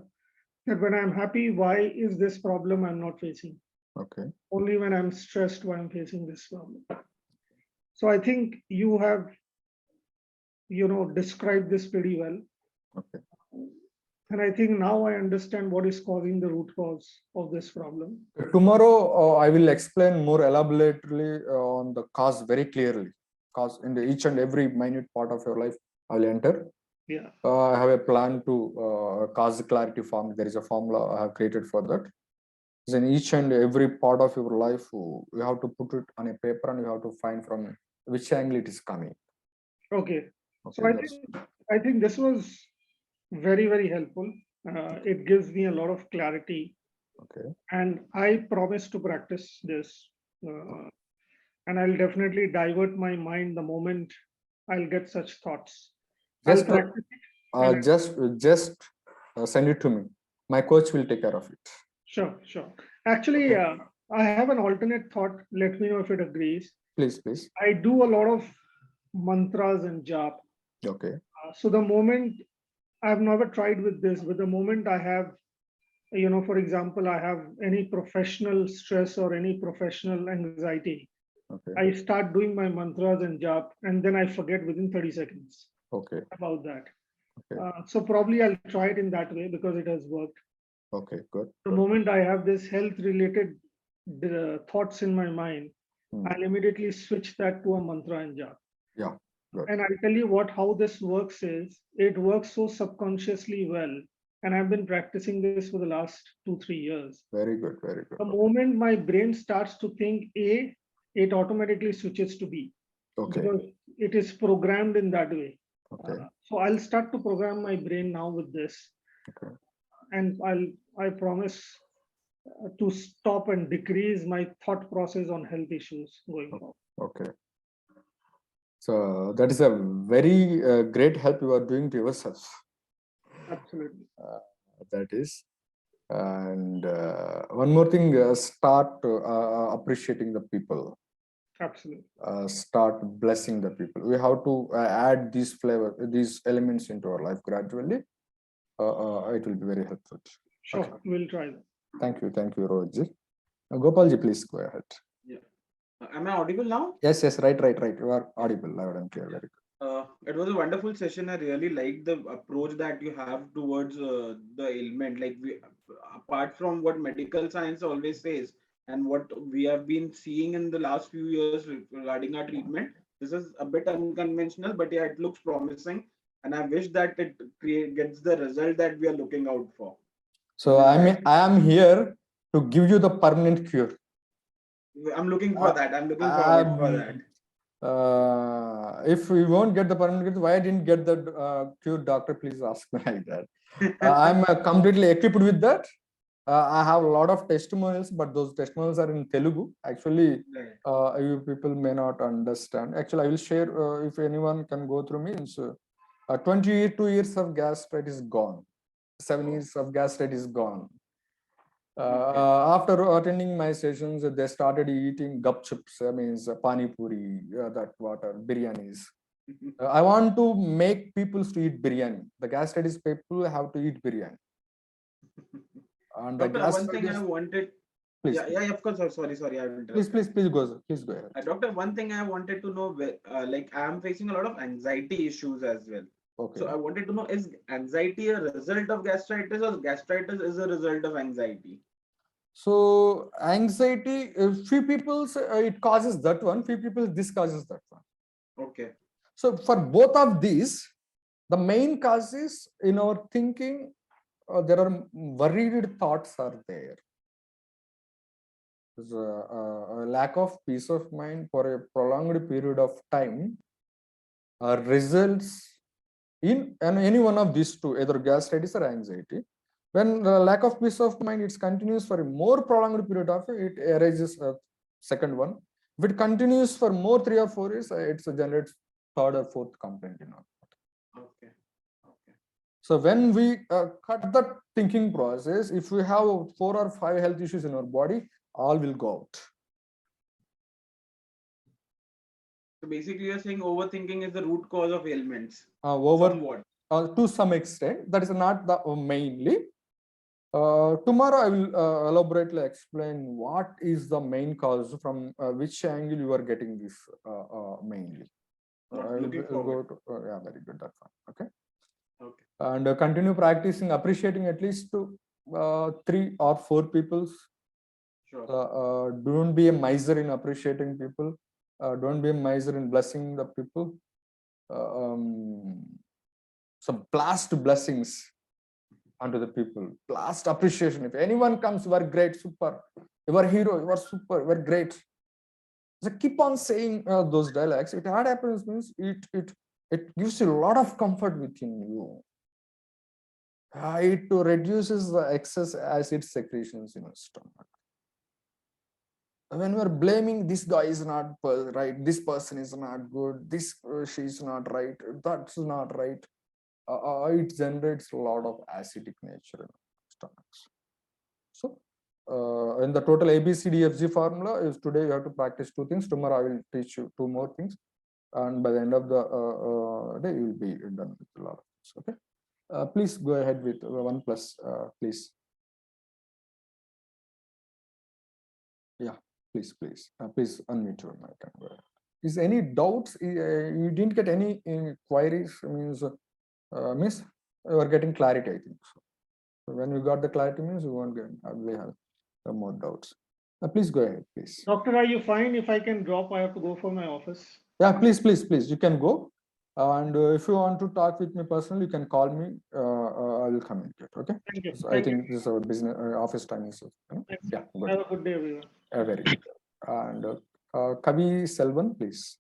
that when I'm happy, why is this problem I'm not facing? Okay. Only when I'm stressed, why I'm facing this problem. So I think you have, described this pretty well. Okay. And I think now I understand what is causing the root cause of this problem. Tomorrow, I will explain more elaborately on the cause very clearly. Cause in each and every minute part of your life, I will enter. Yeah. I have a plan to cause clarity form. There is a formula I have created for that. In each and every part of your life, you have to put it on a paper and you have to find from which angle it is coming. Okay. So Okay, I think this was very, very helpful. It gives me a lot of clarity. okay. And I promise to practice this. And I'll definitely divert my mind the moment I'll get such thoughts. Just I'll practice it. just send it to me. My coach will take care of it. Sure, sure. Actually, Okay. I have an alternate thought. Let me know if it agrees. Please, please. I do a lot of mantras and jap. Okay. So the moment, I've never tried with this, but the moment I have, for example, I have any professional stress or any professional anxiety, Okay. I start doing my mantras and jap, and then I forget within 30 seconds Okay. about that. Okay. So probably I'll try it in that way because it has worked. Okay. Good. The Good. moment I have this health related thoughts in my mind, Hmm. I'll immediately switch that to a mantra and jap. Yeah. Good. And I'll tell you how this works is it works so subconsciously well. And I've been practicing this for the last 2, 3 years. Very good. Very good. The Okay. moment my brain starts to think A, it automatically switches to B Okay. because it is programmed in that way. Okay. So I'll start to program my brain now with this, Okay. and I promise to stop and decrease my thought process on health issues going forward. Okay. So that is a very great help you are doing to yourself. Absolutely. That is. And one more thing, start appreciating the people. Absolutely. Start blessing the people. We have to add these flavor, these elements into our life gradually. It will be very helpful. Sure, Okay. we'll try that. Thank you, Rohitji. Gopalji, please go ahead. Yeah. Am I audible now? Yes, right. You are audible, loud and clear. Very good. It was a wonderful session. I really like the approach that you have towards the ailment. Like apart from what medical science always says and what we have been seeing in the last few years regarding our treatment, this is a bit unconventional, but yeah, it looks promising. And I wish that it gets the result that we are looking out for. So I am here to give you the permanent cure. I'm looking for that. I'm looking forward for that. If we won't get the permanent cure, why I didn't get the cure, doctor? Please ask me like that. I'm completely equipped with that. I have a lot of testimonials, but those testimonials are in Telugu. Actually, you people may not understand. Actually, I will share if anyone can go through me. 22 years of gastritis gone. 7 years of gastritis gone. After attending my sessions, they started eating gupchups, means pani puri, that water, biryanis. I want to make people to eat biryani. The gastritis people have to eat biryani. And the Doctor, one thing I gastritis. wanted. Please, Yeah, of course. Sorry, I will please go ahead. Doctor, one thing I wanted to know, like I am facing a lot of anxiety issues as well. Okay. So I wanted to know, is anxiety a result of gastritis or gastritis is a result of anxiety? So anxiety, few people it causes that one, few people this causes that one. Okay. So for both of these, the main causes in our thinking, there are worried thoughts are there. There's a lack of peace of mind for a prolonged period of time results in any one of these two, either gastritis or anxiety. When the lack of peace of mind, it continues for a more prolonged period of it arises a second one. If it continues for more 3 or 4 years, it generates third or fourth complaint. Okay. So when we cut the thinking process, if we have 4 or 5 health issues in our body, all will go out. So basically, you're saying overthinking is the root cause of ailments. Somewhat. To some extent, that is not the mainly. Tomorrow I will elaborately explain what is the main cause, from which angle you are getting this mainly. Looking forward. Yeah, very good. That's fine. Okay. Okay. And continue practicing, appreciating at least 3 or 4 people's. Sure. Don't be a miser in appreciating people. Don't be a miser in blessing the people. So blast blessings onto the people. Blast appreciation. If anyone comes, you are great, super. You are hero, you are super, you are great. So keep on saying those dialogues. It what happens means it gives you a lot of comfort within you. It reduces the excess acid secretions in your stomach. When we are blaming, this guy is not right, this person is not good, this she is not right, that's not right, it generates a lot of acidic nature in stomachs. So in the total ABCDFG formula is today you have to practice 2 things. Tomorrow I will teach you 2 more things, and by the end of the day you will be done with a lot of things. Okay. Please go ahead with 1 plus, please. Yeah. Please, please unmute your mic and go ahead. Is any doubts? You didn't get any queries? Means, miss, you are getting clarity, I think. So when you got the clarity, means you won't get. We have some more doubts. Please go ahead, please. Doctor, are you fine if I can drop? I have to go for my office. Yeah, please, you can go. And if you want to talk with me personally, you can call me. I will communicate. Okay. Thank you. So I Thank you. think this is our business office time is. Thanks. Yeah. Good. Have a good day, everyone. Very good. And Kavi Selvan, please.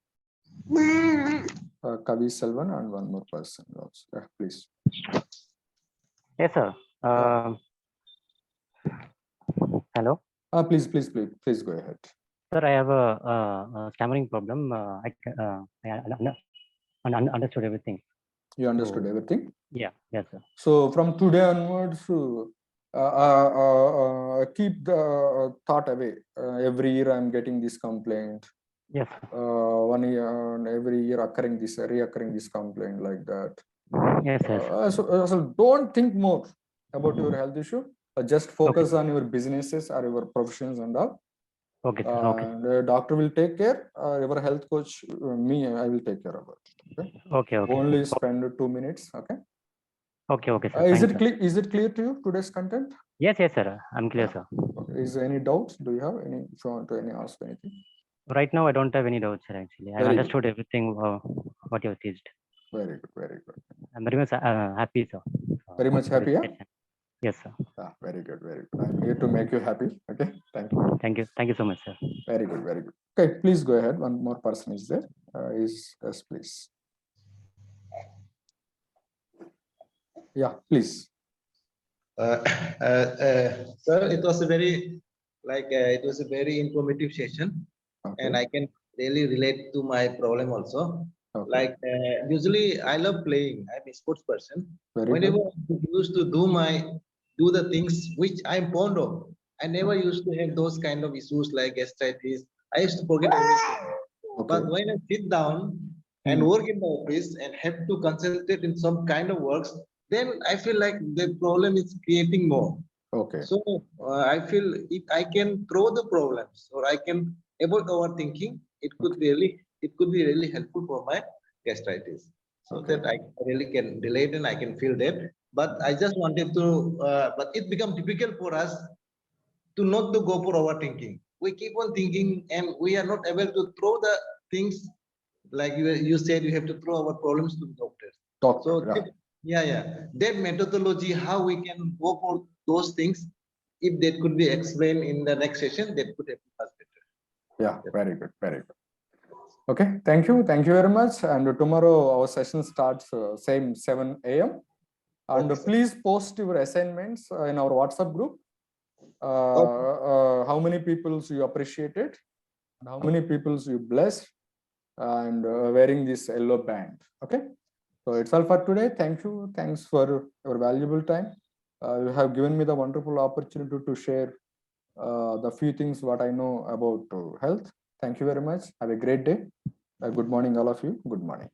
Kavi Selvan and one more person also. Yeah, please. Yes, sir. Hello. Please go ahead. Sir, I have a stammering problem. I understood everything. You understood everything? Yeah, yes, sir. So from today onwards, keep the thought away. Every year I'm getting this complaint. Yes. 1 year, every year reoccurring this complaint like that. Yes, yes. So don't think more about your health issue. Just focus on your businesses or your professions and all. Okay, sir. Okay. And the doctor will take care. Your health coach, I will take care about it. Okay. Okay, okay. Only spend 2 minutes. Okay. Okay, okay, sir. Is Thanks, it clear? Is it clear to you today's content? Yes, yes, sir. I'm clear, Yeah. sir. Okay. Is there any doubts? Do you have any? If you want to ask anything. Right now, I don't have any doubts, sir. Actually, I Very understood everything what you teased. Very good. Very good. I'm very much happy, sir. Very much happy, yeah? Yes, sir. Very good. Very good. I'm here to make you happy. Okay. Thank you. Thank you. Thank you so much, sir. Very good. Very good. Okay. Please go ahead. One more person is there. Yes, please. Yeah, please. Sir, it was a very informative session, Okay. and I can really relate to my problem also. Okay. Usually I love playing. I'm a sports person. Very Whenever good. I used to do the things which I'm fond of, I never used to have those kind of issues like gastritis. I used to forget everything. Okay. But when I sit down and work in the office and have to concentrate in some kind of works, then I feel like the problem is creating more. Okay. So I feel if I can throw the problems or I can avoid overthinking, it could be really helpful for my gastritis. So that I really can relate and I can feel that. But I just wanted to, but it becomes difficult for us to not to go for overthinking. We keep on thinking and we are not able to throw the things like you said, you have to throw our problems to the doctors. So that methodology, how we can go for those things, if that could be explained in the next session, that could help us better. Yeah, very good. Very good. Okay, thank you very much. And tomorrow our session starts same 7 a.m. And Okay, please post your assignments in our WhatsApp group. How many people you appreciated, and how many people you blessed, and wearing this yellow band. Okay, so it's all for today. Thank you. Thanks for your valuable time. You have given me the wonderful opportunity to share the few things what I know about health. Thank you very much. Have a great day. Good morning, all of you. Good morning.